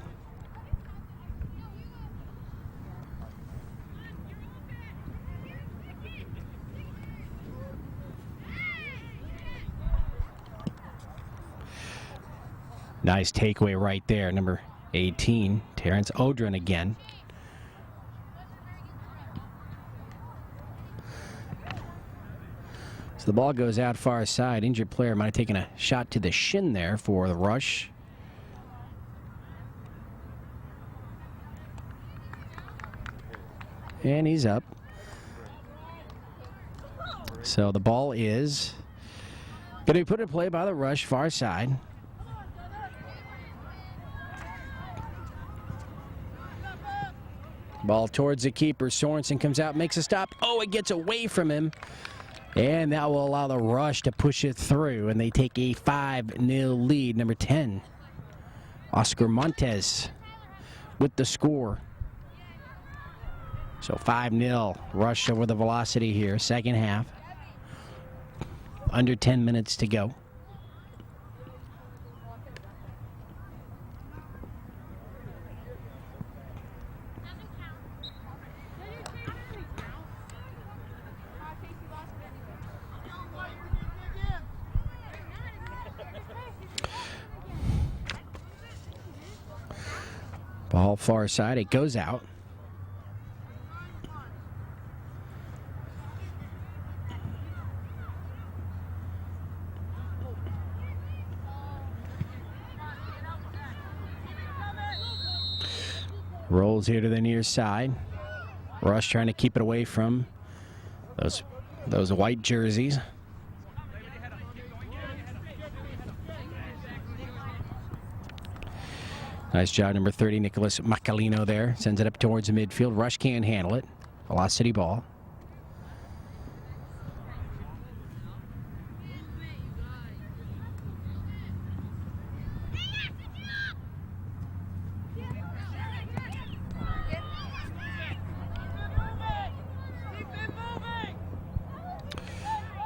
Nice takeaway right there. Number 18, Terrence Odrin again. So the ball goes out far side. Injured player might have taken a shot to the shin there for the rush. And he's up. So the ball is going to be put in play by the rush far side. Ball towards the keeper. Sorensen comes out, makes a stop. Oh, it gets away from him. And that will allow the rush to push it through. And they take a 5-0 lead. Number 10, Oscar Montes with the score. So 5-0 rush over the Velocity here. Second half. Under 10 minutes to go. Ball far side, it goes out. Rolls here to the near side. Rush trying to keep it away from those white jerseys. Nice job, number 30, Nicholas Macalino there. Sends it up towards the midfield. Rush can't handle it. Velocity ball.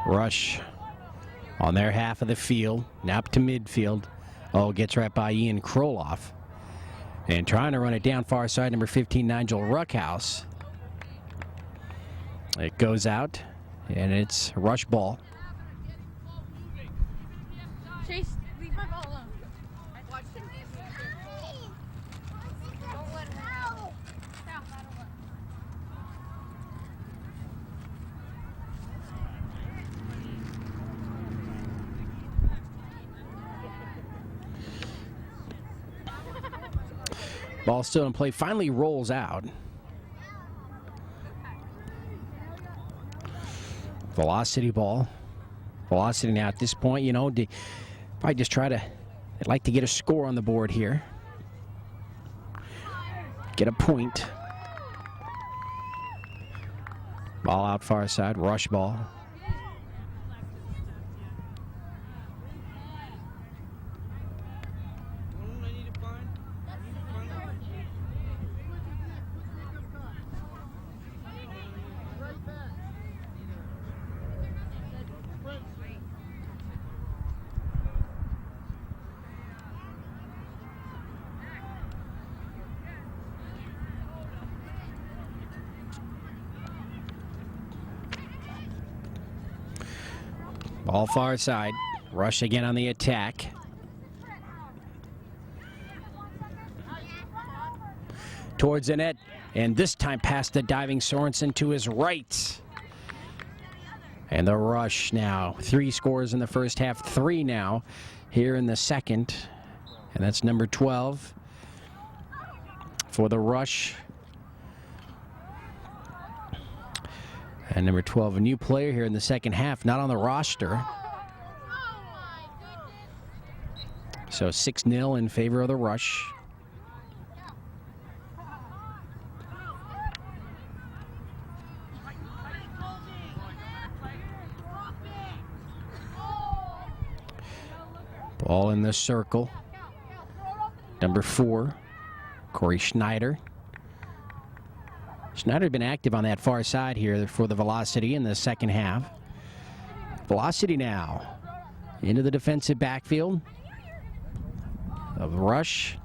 Rush on their half of the field. Now up to midfield. Oh, gets right by Ian Kroloff. And trying to run it down far side, number 15, Nigel Ruckhouse. It goes out, and it's rush ball. Chase, leave my ball alone. Watch him. Don't let him out. Ball still in play, finally rolls out. Velocity ball. Velocity now at this point, you know, probably just try to, they'd like to get a score on the board here. Get a point. Ball out far side, rush ball. Ball far side. Rush again on the attack. Towards the net. And this time past the diving Sorensen to his right. And the rush now. 3 scores in the first half. 3 now here in the second. And that's number 12 for the rush. And number 12, a new player here in the second half, not on the roster. So 6-0 in favor of the rush. Ball in the circle. Number 4, Corey Schneider. Schneider had been active on that far side here for the Velocity in the second half. Velocity now into the defensive backfield. of Rush.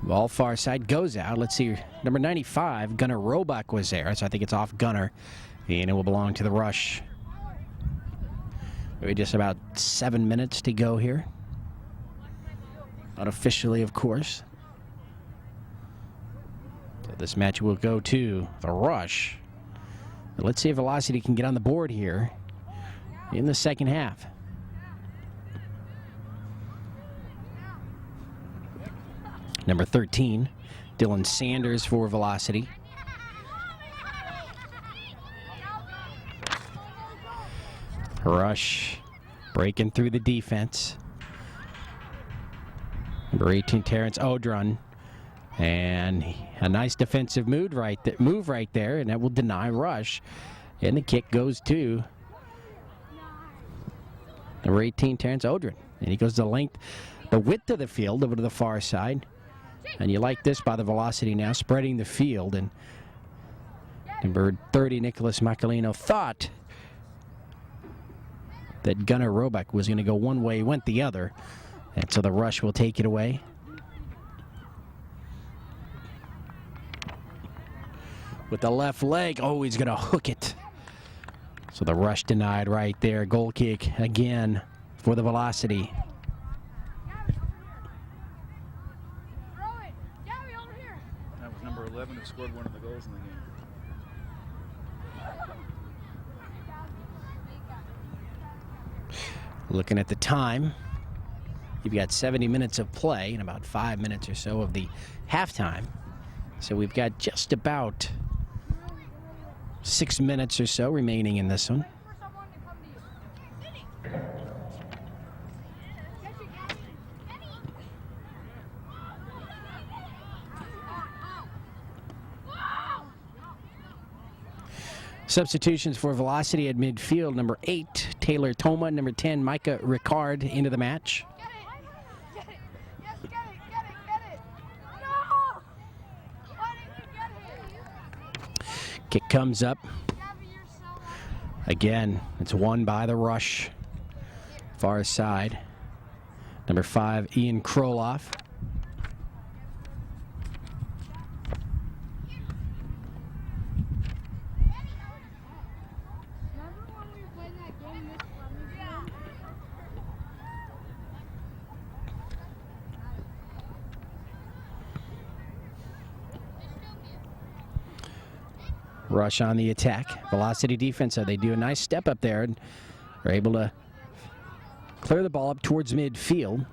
Ball far side goes out. Let's see. Number 95, Gunnar Roebuck was there, so I think it's off Gunnar, and it will belong to the Rush. Maybe just about 7 minutes to go here. Unofficially, of course. So this match will go to the Rush. But let's see if Velocity can get on the board here in the second half. Number 13, Dylan Sanders for Velocity. Rush breaking through the defense. Number 18, Terrence Odrun. And a nice defensive move right there, and that will deny Rush. And the kick goes to number 18, Terrence Odrun. And he goes the width of the field over to the far side. And you like this by the Velocity now, spreading the field. And number 30, Nicholas Macalino, thought that Gunnar Roebuck was going to go one way, went the other. And so the Rush will take it away. With the left leg, oh, he's going to hook it. So the Rush denied right there. Goal kick again for the Velocity. That was number 11 who scored one of the goals in the game. Looking at the time, you've got 70 minutes of play and about 5 minutes or so of the halftime. So we've got just about 6 minutes or so remaining in this one. Substitutions for Velocity at midfield. Number 8, Taylor Toma. Number 10, Micah Ricard into the match. Kick comes up. Again, it's won by the Rush. Far side. Number 5, Ian Kroloff. Rush on the attack. Velocity defense, so they do a nice step up there and are able to clear the ball up towards midfield.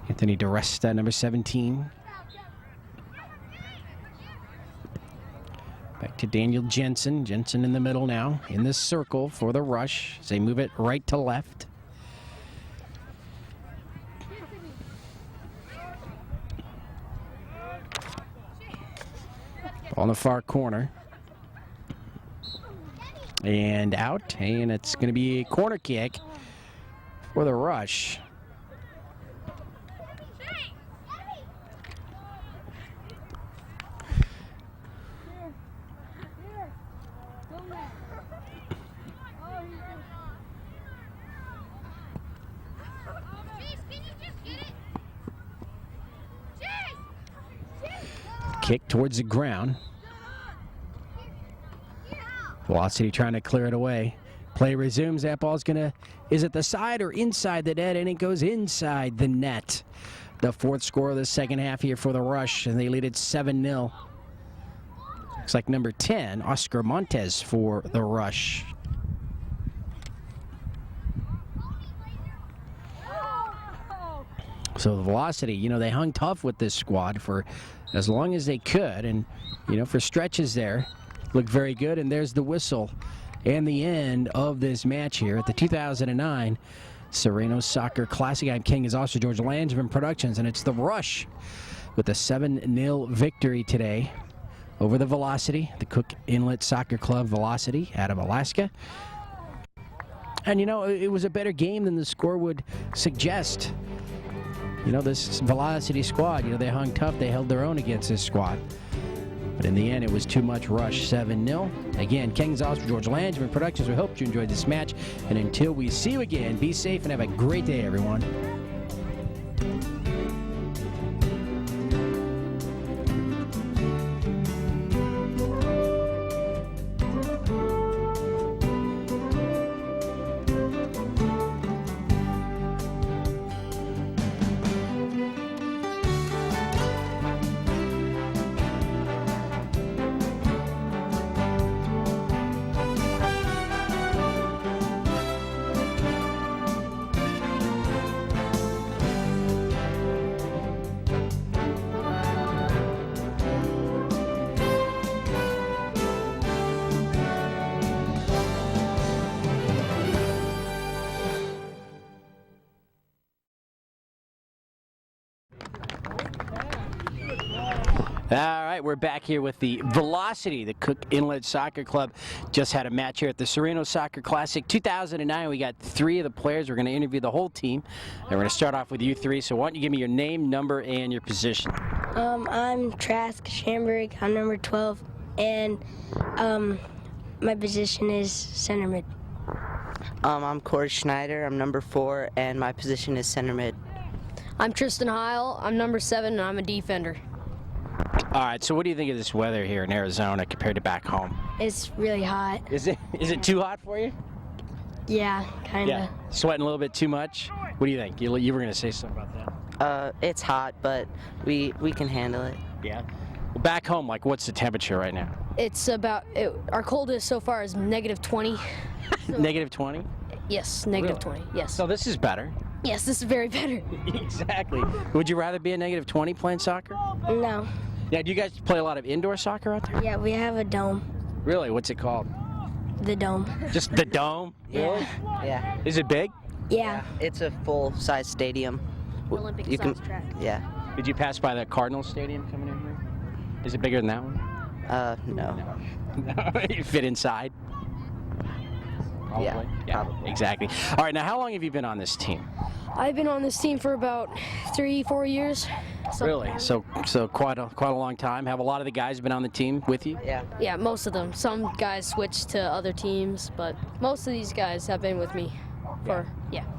Anthony DeResta, number 17. Back to Daniel Jensen. Jensen in the middle now, in this circle for the Rush as they move it right to left. On the far corner. And out. And it's going to be a corner kick for the Rush. Kick towards the ground. Velocity trying to clear it away. Play resumes. That ball's gonna, is it the side or inside the net? And it goes inside the net. The fourth score of the second half here for the Rush, and they lead it 7-0. Looks like number 10, Oscar Montes for the Rush. So the Velocity, you know, they hung tough with this squad for as long as they could, and, you know, for stretches there, looked very good. And there's the whistle and the end of this match here at the 2009 Sereno Soccer Classic. I'm King is also George Langevin Productions, and it's the Rush with a 7-0 victory today over the Velocity, the Cook Inlet Soccer Club Velocity out of Alaska. And, you know, it was a better game than the score would suggest. You know, this Velocity squad, you know, they hung tough. They held their own against this squad. But in the end, it was too much rush, 7-0. Again, Ken Gonzalez for George Langeman Productions. We hope you enjoyed this match. And until we see you again, be safe and have a great day, everyone. All right, we're back here with the Velocity. The Cook Inlet Soccer Club just had a match here at the Sereno Soccer Classic 2009. We got 3 of the players. We're going to interview the whole team. And we're going to start off with you 3. So why don't you give me your name, number, and your position? I'm Trask Schamberg. I'm number 12. And my position is center mid. I'm Corey Schneider. I'm number 4, and my position is center mid. I'm Tristan Heil. I'm number 7, and I'm a defender. All right, so what do you think of this weather here in Arizona compared to back home? It's really hot. Is it too hot for you? Yeah, kind of. Yeah. Sweating a little bit too much? What do you think? You were going to say something about that. It's hot, but we can handle it. Yeah. Well, back home, like, what's the temperature right now? It's about, our coldest so far is -20. Negative 20? Yes, negative 20, yes. So this is better. Yes, this is very better. Exactly. Would you rather be a -20 playing soccer? No. Yeah, do you guys play a lot of indoor soccer out there? Yeah, we have a dome. Really? What's it called? The dome. Just the dome? Yeah. Yeah. Is it big? Yeah. It's a full-size stadium. You can, track. yeah. Did you pass by the Cardinals Stadium coming in here? Is it bigger than that one? No. You fit inside? Probably. Yeah, probably. Exactly. All right, now how long have you been on this team? I've been on this team for about 3-4 years. Really? So quite a long time. Have a lot of the guys been on the team with you? Yeah. Yeah, most of them. Some guys switched to other teams, but most of these guys have been with me for,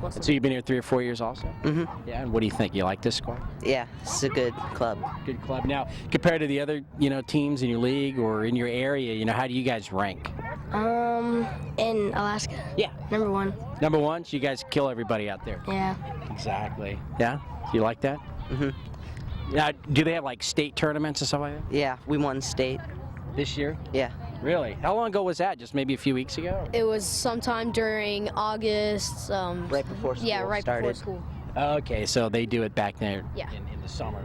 most of So them. you've been here 3 or 4 years also? Mm-hmm. Yeah, and what do you think? You like this squad? Yeah, it's a good club. Good club. Now, compared to the other, teams in your league or in your area, how do you guys rank? In Alaska. Yeah. Number 1. Number 1, so you guys kill everybody out there. Yeah. Exactly. Yeah? You like that? Mm-hmm. Now, do they have like state tournaments and stuff like that Yeah, we won state. this year? Yeah. Really? How long ago was that? Just maybe a few weeks ago? It was sometime during August. Right before school Yeah, right started. before school. Okay, so they do it back there Yeah. in the summer,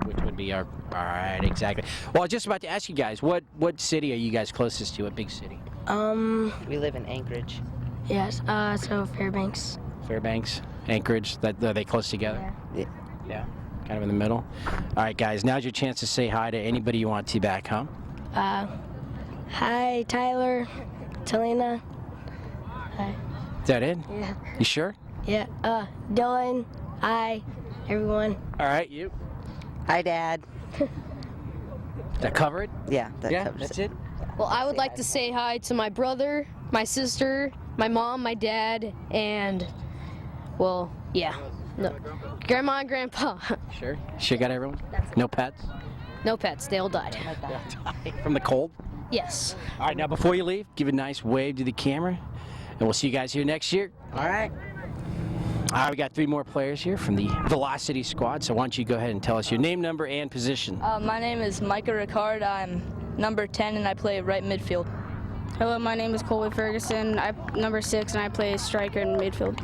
which would be all right, exactly. Well, I was just about to ask you guys, what city are you guys closest to? What big city? We live in Anchorage. Yes. So Fairbanks. Fairbanks, Anchorage, are they close together? Yeah. Yeah, kind of in the middle. All right, guys, now's your chance to say hi to anybody you want to back home. Hi, Tyler. Talina. Hi. Is that it? Yeah. You sure? Yeah. Dylan. Hi, everyone. All right, you. Hi, Dad. That cover it? Yeah, that Yeah, covers that's it? Well, I would like to say hi to my brother, my sister, my mom, my dad, and, no, Grandma and Grandpa. Sure. Sure got everyone? No pets? No pets, they all died. From the cold? Yes. All right, now before you leave, give a nice wave to the camera, and we'll see you guys here next year. All right. All right, we got 3 more players here from the Velocity squad, so why don't you go ahead and tell us your name, number, and position. My name is Micah Ricard. I'm number 10 and I play right midfield. Hello, my name is Colby Ferguson. I'm number 6 and I play striker in midfield.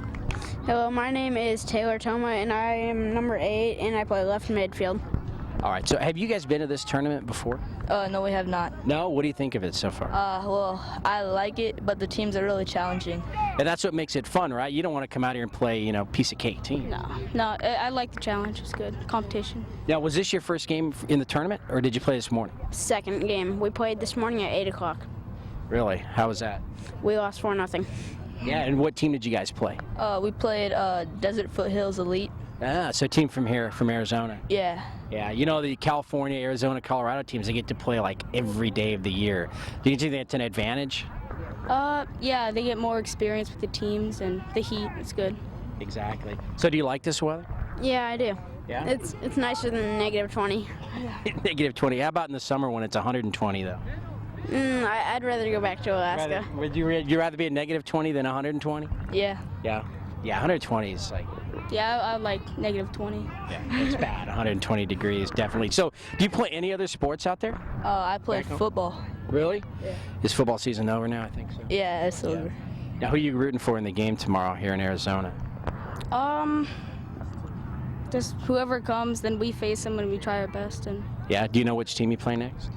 Hello, my name is Taylor Toma and I am number 8 and I play left midfield. All right, so have you guys been to this tournament before? No, we have not. No? What do you think of it so far? Well, I like it, but the teams are really challenging. And that's what makes it fun, right? You don't want to come out here and play, piece of cake team. No, I like the challenge. It's good. Competition. Now, was this your first game in the tournament, or did you play this morning? Second game. We played this morning at 8 o'clock. Really? How was that? We lost 4-0. Yeah, and what team did you guys play? We played Desert Foothills Elite. Ah, so a team from here, from Arizona. Yeah. Yeah, you know the California, Arizona, Colorado teams, they get to play like every day of the year. Do you think that's an advantage? Yeah, they get more experience with the teams and the heat. It's good. Exactly. So do you like this weather? Yeah, I do. Yeah? It's nicer than -20. Negative 20. How about in the summer when it's 120 though? I'd rather go back to Alaska. Would you rather be at -20 than 120? Yeah. Yeah. Yeah, 120 is like, Yeah, I like -20. yeah, it's bad. 120 degrees, definitely. So, do you play any other sports out there? I played Back home? football. Really? Yeah. Is football season over now? I think so. Yeah, it's over. Now, who are you rooting for in the game tomorrow here in Arizona? Just whoever comes, then we face them and we try our best. And Yeah. Do you know which team you play next?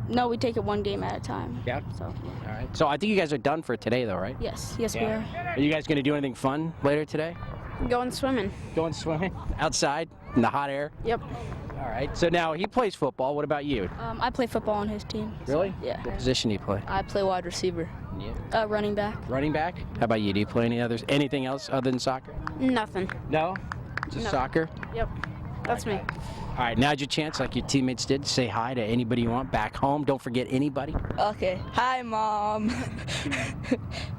no, we take it one game at a time. Yeah. So All right. So I think you guys are done for today, though, right? yes, we Are you guys going to do anything fun later today? are. Going swimming. Going swimming outside in the hot air? Yep. All right. So now he plays football. What about you? I play football on his team. Really? Yeah. What position do you play? I play wide receiver. Yeah. Running back. Running back? How about you? Do you play anything else other than soccer? Nothing. No. Just No. soccer? Yep. That's me. All right. Now's your chance, like your teammates did, to say hi to anybody you want back home. Don't forget anybody. Okay. Hi, Mom.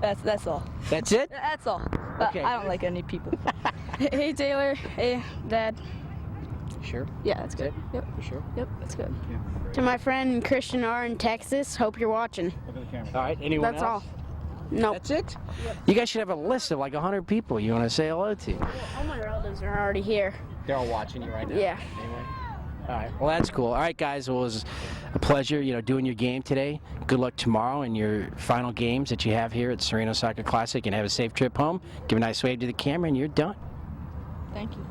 That's all. That's it? That's all. Okay. I don't like any people. Hey Taylor. Hey Dad. Sure. Yeah, that's good. Yep. For sure. Yep, that's good. To my friend Christian R in Texas, hope you're watching. All right. Anyone That's else? all. No. That's it? You guys should have a list of like 100 people you want to say hello to. All my relatives are already here. They're all watching you right now. Yeah. Anyway. All right. Well, that's cool. All right, guys. Well, it was a pleasure, doing your game today. Good luck tomorrow in your final games that you have here at Sereno Soccer Classic, and have a safe trip home. Give a nice wave to the camera, and you're done. Thank you.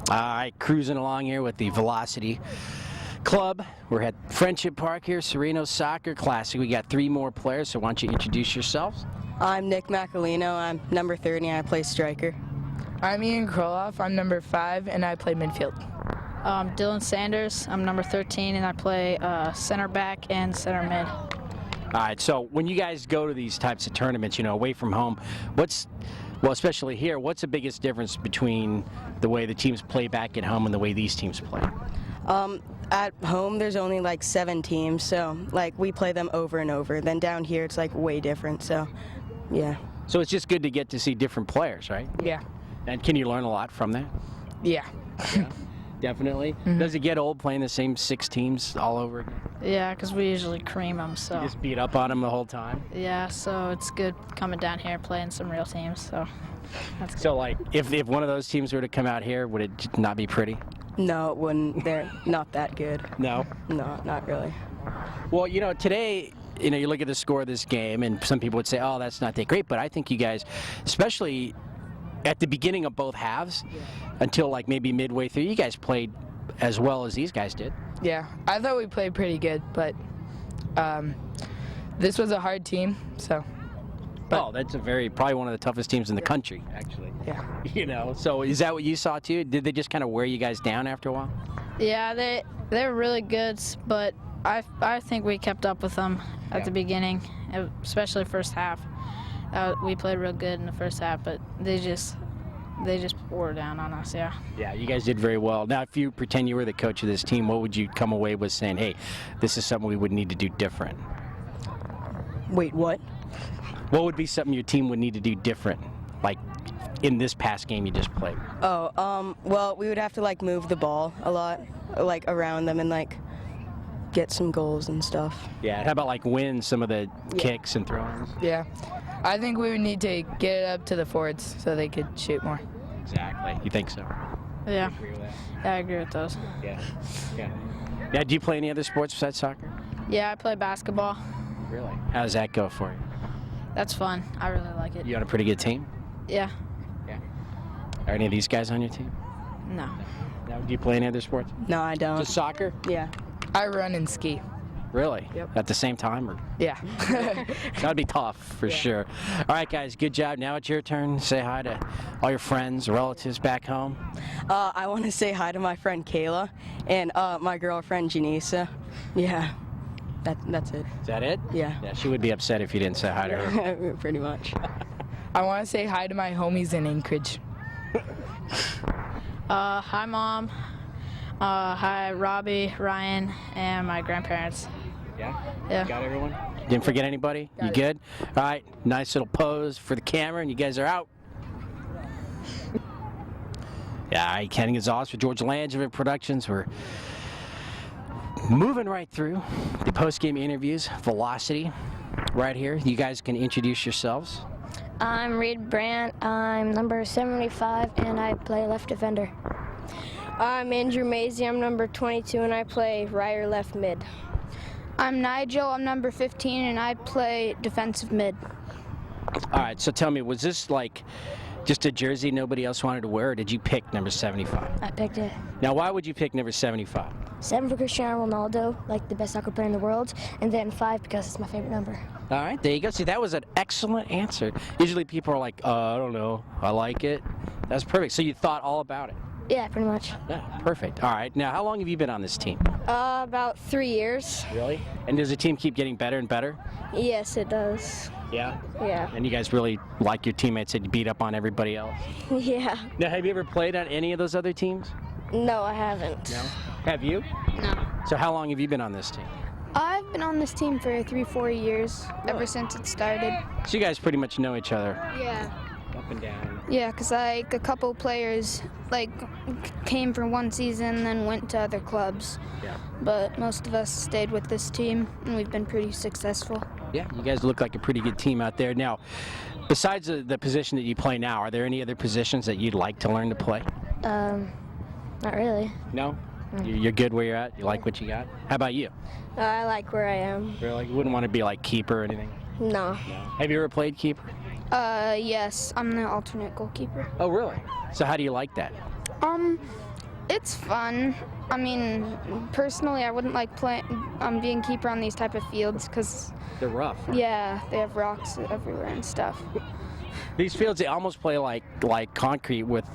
All right, cruising along here with the Velocity Club. We're at Friendship Park here, Sereno Soccer Classic. We got 3 more players, so why don't you introduce yourselves? I'm Nick Macalino. I'm number 30 and I play striker. I'm Ian Kroloff. I'm number 5 and I play midfield. Dylan Sanders. I'm number 13 and I play center back and center mid. All right, so when you guys go to these types of tournaments, away from home, especially here, what's the biggest difference between the way the teams play back at home and the way these teams play? At home, there's only like 7 teams, so like we play them over and over. Then down here, it's like way different. So, yeah. So it's just good to get to see different players, right? Yeah. And can you learn a lot from that? Yeah. Definitely. Does it get old playing the same 6 teams all over again? Yeah, because we usually cream them, so. Just beat up on them the whole time? Yeah, so it's good coming down here and playing some real teams, so that's good. So, like, if one of those teams were to come out here, would it not be pretty? No, it wouldn't. They're not that good. No? No, not really. Well, today, you look at the score of this game, and some people would say, oh, that's not that great, but I think you guys, especially at the beginning of both halves, until like maybe midway through, you guys played as well as these guys did. Yeah. I thought we played pretty good, but this was a hard team, so. Oh, that's probably one of the toughest teams in the country, actually. Yeah. So is that what you saw too? Did they just kind of wear you guys down after a while? Yeah, they're really good, but I think we kept up with them at the beginning, especially first half. We played real good in the first half, but they just wore down on us, yeah. Yeah, you guys did very well. Now, if you pretend you were the coach of this team, what would you come away with saying, hey, this is something we would need to do different? Wait, what? What would be something your team would need to do different, like in this past game you just played? Oh, well, we would have to like move the ball a lot, like around them and like get some goals and stuff. Yeah, how about like win some of the kicks and throw-ins? Yeah. I think we would need to get it up to the forwards so they could shoot more. Exactly. You think so? Yeah. Agree with that? Yeah, I agree with those. Yeah. Yeah, do you play any other sports besides soccer? Yeah, I play basketball. Really? How does that go for you? That's fun. I really like it. You on a pretty good team? Yeah. Yeah. Are any of these guys on your team? No. No. Do you play any other sports? No, I don't. Just soccer? Yeah. I run and ski. Really? Yep. At the same time? Or? Yeah. That'd be tough, for sure. All right, guys, good job. Now it's your turn. Say hi to all your friends, relatives back home. I want to say hi to my friend Kayla and my girlfriend Janisa. Yeah. That's it. Is that it? Yeah. Yeah, she would be upset if you didn't say hi to her. Pretty much. I want to say hi to my homies in Anchorage. Hi, Mom. Hi, Robbie, Ryan, and my grandparents. Yeah? Yeah. Got everyone? Didn't forget anybody? You good? All right, nice little pose for the camera, and you guys are out. Yeah, all right, Kenny Gonzalez for George Langevin Productions. We're moving right through the post-game interviews, Velocity, right here. You guys can introduce yourselves. I'm Reed Brandt. I'm number 75, and I play left defender. I'm Andrew Maisie. I'm number 22, and I play right or left mid. I'm Nigel. I'm number 15, and I play defensive mid. All right, so tell me, was this like just a jersey nobody else wanted to wear, or did you pick number 75? I picked it. Now, why would you pick number 75? 7 for Cristiano Ronaldo, like the best soccer player in the world, and then 5 because it's my favorite number. All right, there you go. See, that was an excellent answer. Usually people are like, I don't know, I like it. That's perfect. So you thought all about it. Yeah, pretty much. Yeah, perfect. All right, now how long have you been on this team? About 3 years. Really? And does the team keep getting better and better? Yes, it does. Yeah? Yeah. And you guys really like your teammates that you beat up on everybody else? Yeah. Now, have you ever played on any of those other teams? No, I haven't. No. Have you? No. So how long have you been on this team? I've been on this team for 3-4 years, ever since it started. So you guys pretty much know each other Yeah. up and down. Yeah, because like a couple players like came for one season, then went to other clubs. Yeah. But most of us stayed with this team, and we've been pretty successful. Yeah, you guys look like a pretty good team out there. Now, besides the position that you play now, are there any other positions that you'd like to learn to play? Not really. No? You're good where you're at? You like what you got? How about you? I like where I am. Really? You wouldn't want to be like keeper or anything? No. No. Have you ever played keeper? Yes, I'm the alternate goalkeeper. Oh, really? So how do you like that? It's fun. I mean, personally, I wouldn't like being keeper on these type of fields because, They're rough. yeah, they have rocks everywhere and stuff. These fields, they almost play like concrete with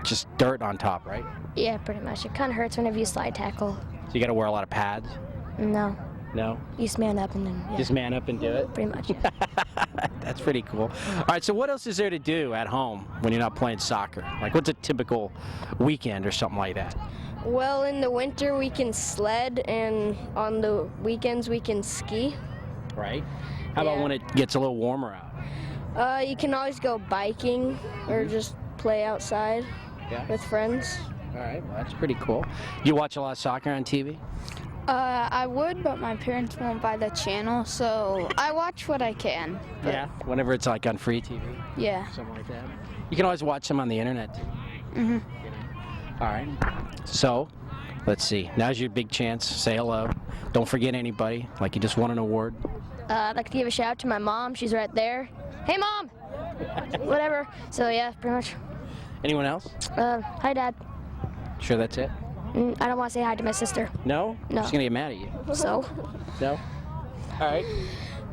just dirt on top, right? Yeah, pretty much. It kind of hurts whenever you slide tackle. So you got to wear a lot of pads? No, No? you just man up and then, yeah, Just man up and do it? pretty much. Yeah. That's pretty cool. All right, so what else is there to do at home when you're not playing soccer? Like, what's a typical weekend or something like that? Well, in the winter we can sled, and on the weekends we can ski. Right? How about Yeah. when it gets a little warmer out? You can always go biking or just play outside Yeah. with friends. All right, well, that's pretty cool. You watch a lot of soccer on TV? I would, but my parents won't buy the channel, so I watch what I can. But, Yeah. Whenever it's like on free TV, Yeah. something like that. You can always watch them on the internet too. Mhm. All right. So, let's see. Now's your big chance. Say hello. Don't forget anybody. Like you just won an award. I'd like to give a shout out to my mom. She's right there. Hey, Mom! Whatever. So, yeah, pretty much. Anyone else? Hi, Dad. Sure that's it? I don't want to say hi to my sister. No? No. She's gonna get mad at you. So, No? All right.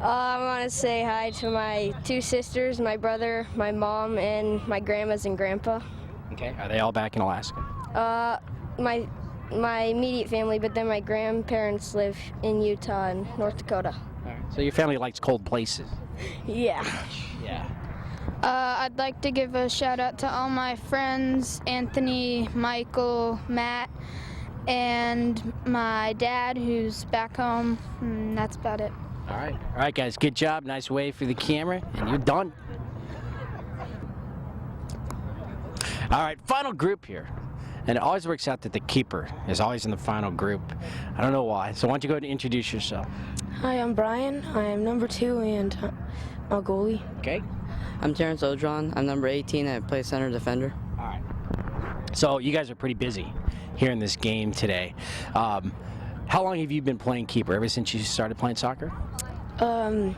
I want to say hi to my 2 sisters, my brother, my mom, and my grandmas and grandpa. Okay. Are they all back in Alaska? My immediate family, but then my grandparents live in Utah and North Dakota. All right. So your family likes cold places. Yeah. Yeah. I'd like to give a shout out to all my friends, Anthony, Michael, Matt, and my dad who's back home. And that's about it. All right. All right, guys. Good job. Nice wave for the camera, and you're done. All right, final group here. And it always works out that the keeper is always in the final group. I don't know why. So why don't you go ahead and introduce yourself? Hi, I'm Brian. I'm number 2 and a goalie. Okay. I'm Terrence Odron. I'm number 18 and I play center defender. All right. So you guys are pretty busy here in this game today. How long have you been playing keeper? Ever since you started playing soccer? When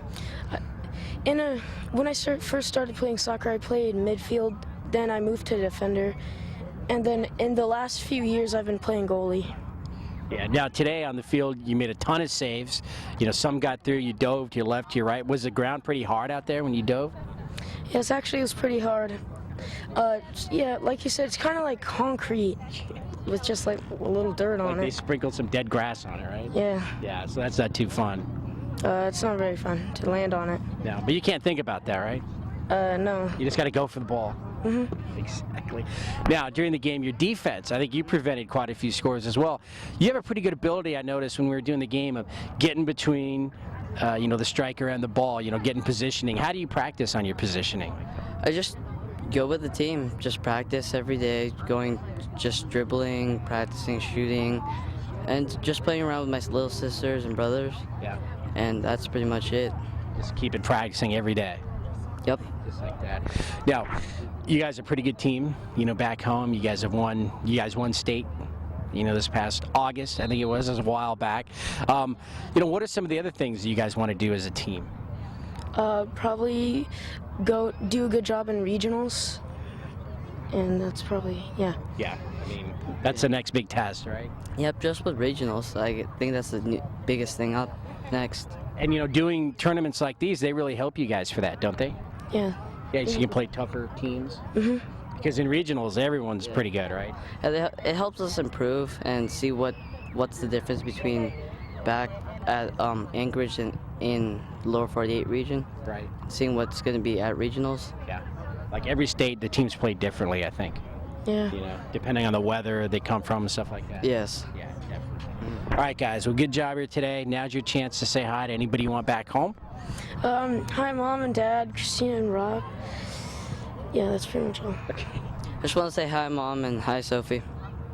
I first started playing soccer, I played midfield. Then I moved to defender. And then in the last few years, I've been playing goalie. Yeah. Now today on the field, you made a ton of saves. You know, some got through. You dove to your left, to your right. Was the ground pretty hard out there when you dove? Yes, actually, it was pretty hard. Yeah, like you said, it's kind of like concrete. with just like a little dirt on They it. sprinkled some dead grass on it, right? Yeah, Yeah, so that's not too fun. it's not very fun to land on it. No, but you can't think about that, right? No. You just got to go for the ball. Exactly. Now, during the game, your defense, I think you prevented quite a few scores as well. You have a pretty good ability, I noticed, when we were doing the game of getting between, the striker and the ball, getting positioning. How do you practice on your positioning? I just go with the team. Just practice every day, just dribbling, practicing shooting, and just playing around with my little sisters and brothers. Yeah. And that's pretty much it. Just keep it practicing every day. Yep. Just like that. Now, you guys are a pretty good team, back home. You guys won state, this past August, I think it was a while back. What are some of the other things you guys want to do as a team? Probably go do a good job in regionals, and that's probably, yeah. Yeah, that's the next big test, right? Yep, just with regionals. I think that's the biggest thing up next. And, doing tournaments like these, they really help you guys for that, don't they? Yeah. Yeah, so you can play tougher teams? Mm-hmm. Because in regionals, everyone's pretty good, right? It helps us improve and see what's the difference between back at Anchorage and in lower 48 region. Right. Seeing what's going to be at regionals. Yeah. Like every state, the teams play differently, I think. Yeah. Depending on the weather they come from and stuff like that. Yes. Yeah, definitely. All right, guys. Well, good job here today. Now's your chance to say hi to anybody you want back home. Hi, Mom and Dad, Christina and Rob. Yeah, that's pretty much all. Just want to say hi, Mom, and hi, Sophie.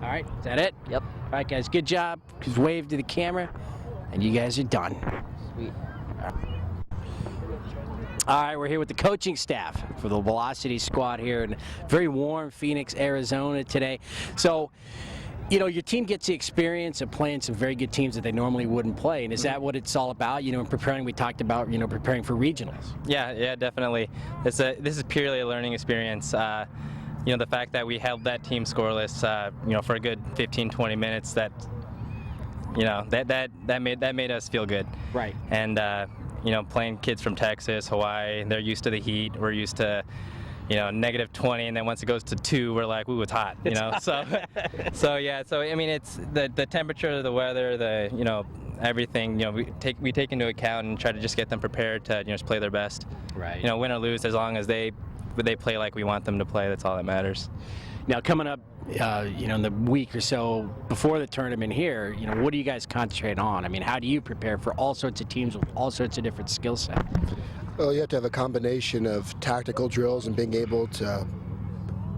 All right. Is that it? Yep. All right, guys. Good job. Just wave to the camera, and you guys are done. Sweet. All right, we're here with the coaching staff for the Velocity squad here in very warm Phoenix, Arizona today. So, your team gets the experience of playing some very good teams that they normally wouldn't play, and is that what it's all about? In preparing, we talked about, preparing for regionals. Yeah, definitely. This is purely a learning experience. The fact that we held that team scoreless, for a good 15-20 minutes, that made us feel good. Right. And playing kids from Texas, Hawaii, they're used to the heat. We're used to, -20, and then once it goes to 2, we're like, ooh, it's hot. So it's the temperature of the weather, everything. We take into account and try to just get them prepared to just play their best. Right. Win or lose, as long as they play like we want them to play. That's all that matters. Now, coming up, in the week or so before the tournament here, what do you guys concentrate on? How do you prepare for all sorts of teams with all sorts of different skill sets? Well, you have to have a combination of tactical drills and being able to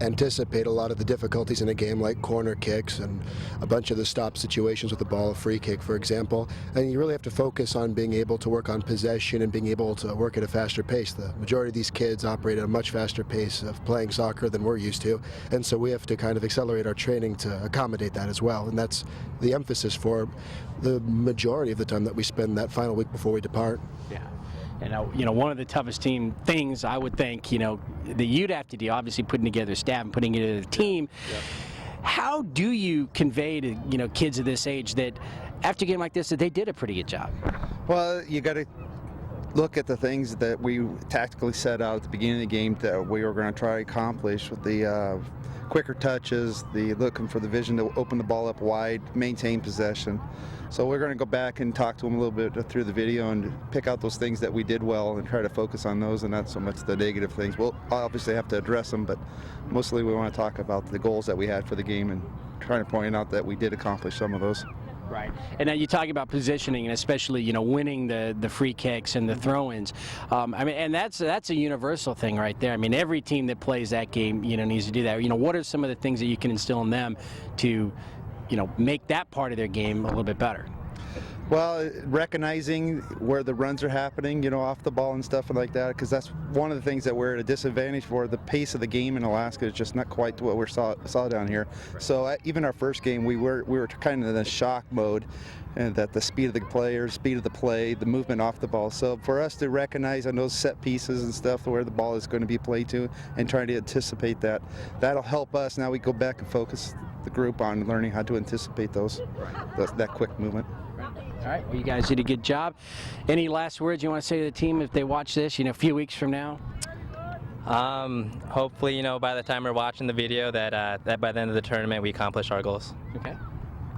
anticipate a lot of the difficulties in a game, like corner kicks and a bunch of the stop situations with the ball, a free kick, for example. And you really have to focus on being able to work on possession and being able to work at a faster pace. The majority of these kids operate at a much faster pace of playing soccer than we're used to, and so we have to kind of accelerate our training to accommodate that as well. And that's the emphasis for the majority of the time that we spend that final week before we depart. Yeah. And, one of the toughest team things I would think, that you'd have to do, obviously putting together staff and putting together a team. Yep. How do you convey to, kids of this age that after a game like this, that they did a pretty good job? Well, you got to look at the things that we tactically set out at the beginning of the game that we were going to try to accomplish with the quicker touches, the looking for the vision to open the ball up wide, maintain possession. So we're going to go back and talk to them a little bit through the video and pick out those things that we did well and try to focus on those and not so much the negative things. We'll obviously have to address them, but mostly we want to talk about the goals that we had for the game and trying to point out that we did accomplish some of those. Right. And now you talk about positioning and especially, winning the free kicks and the throw-ins. And that's a universal thing right there. Every team that plays that game, needs to do that. What are some of the things that you can instill in them to, make that part of their game a little bit better? Well, recognizing where the runs are happening, off the ball and stuff like that, because that's one of the things that we're at a disadvantage for. The pace of the game in Alaska is just not quite what we saw down here. Right. So even our first game, we were kind of in a shock mode, and that the speed of the players, speed of the play, the movement off the ball. So for us to recognize on those set pieces and stuff where the ball is going to be played to and trying to anticipate that, that'll help us. Now we go back and focus the group on learning how to anticipate those, that quick movement. All right, well, you guys did a good job. Any last words you want to say to the team if they watch this, a few weeks from now? Hopefully, you know, by the time we're watching the video, that by the end of the tournament we accomplish our goals. Okay.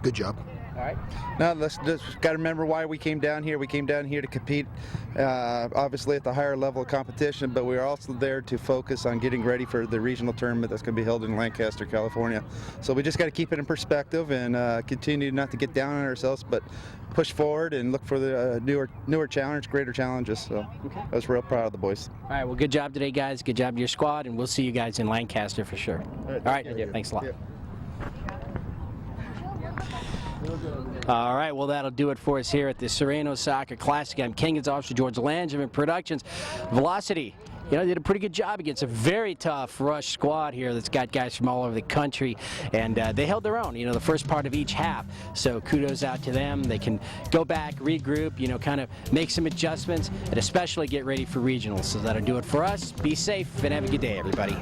Good job. All right. Now, let's just got to remember why we came down here. We came down here to compete, obviously at the higher level of competition, but we are also there to focus on getting ready for the regional tournament that's going to be held in Lancaster, California. So we just got to keep it in perspective and continue not to get down on ourselves, but push forward and look for the newer challenge, greater challenges. So I was real proud of the boys. All right. Well, good job today, guys. Good job to your squad, and we'll see you guys in Lancaster for sure. All right. Thanks a lot. All right, well, that'll do it for us here at the Serrano Soccer Classic. I'm Kengan's Officer George Langevin Productions. Velocity, you know, did a pretty good job against a very tough rush squad here that's got guys from all over the country, and they held their own, you know, the first part of each half. So kudos out to them. They can go back, regroup, you know, kind of make some adjustments, and especially get ready for regionals. So that'll do it for us. Be safe and have a good day, everybody.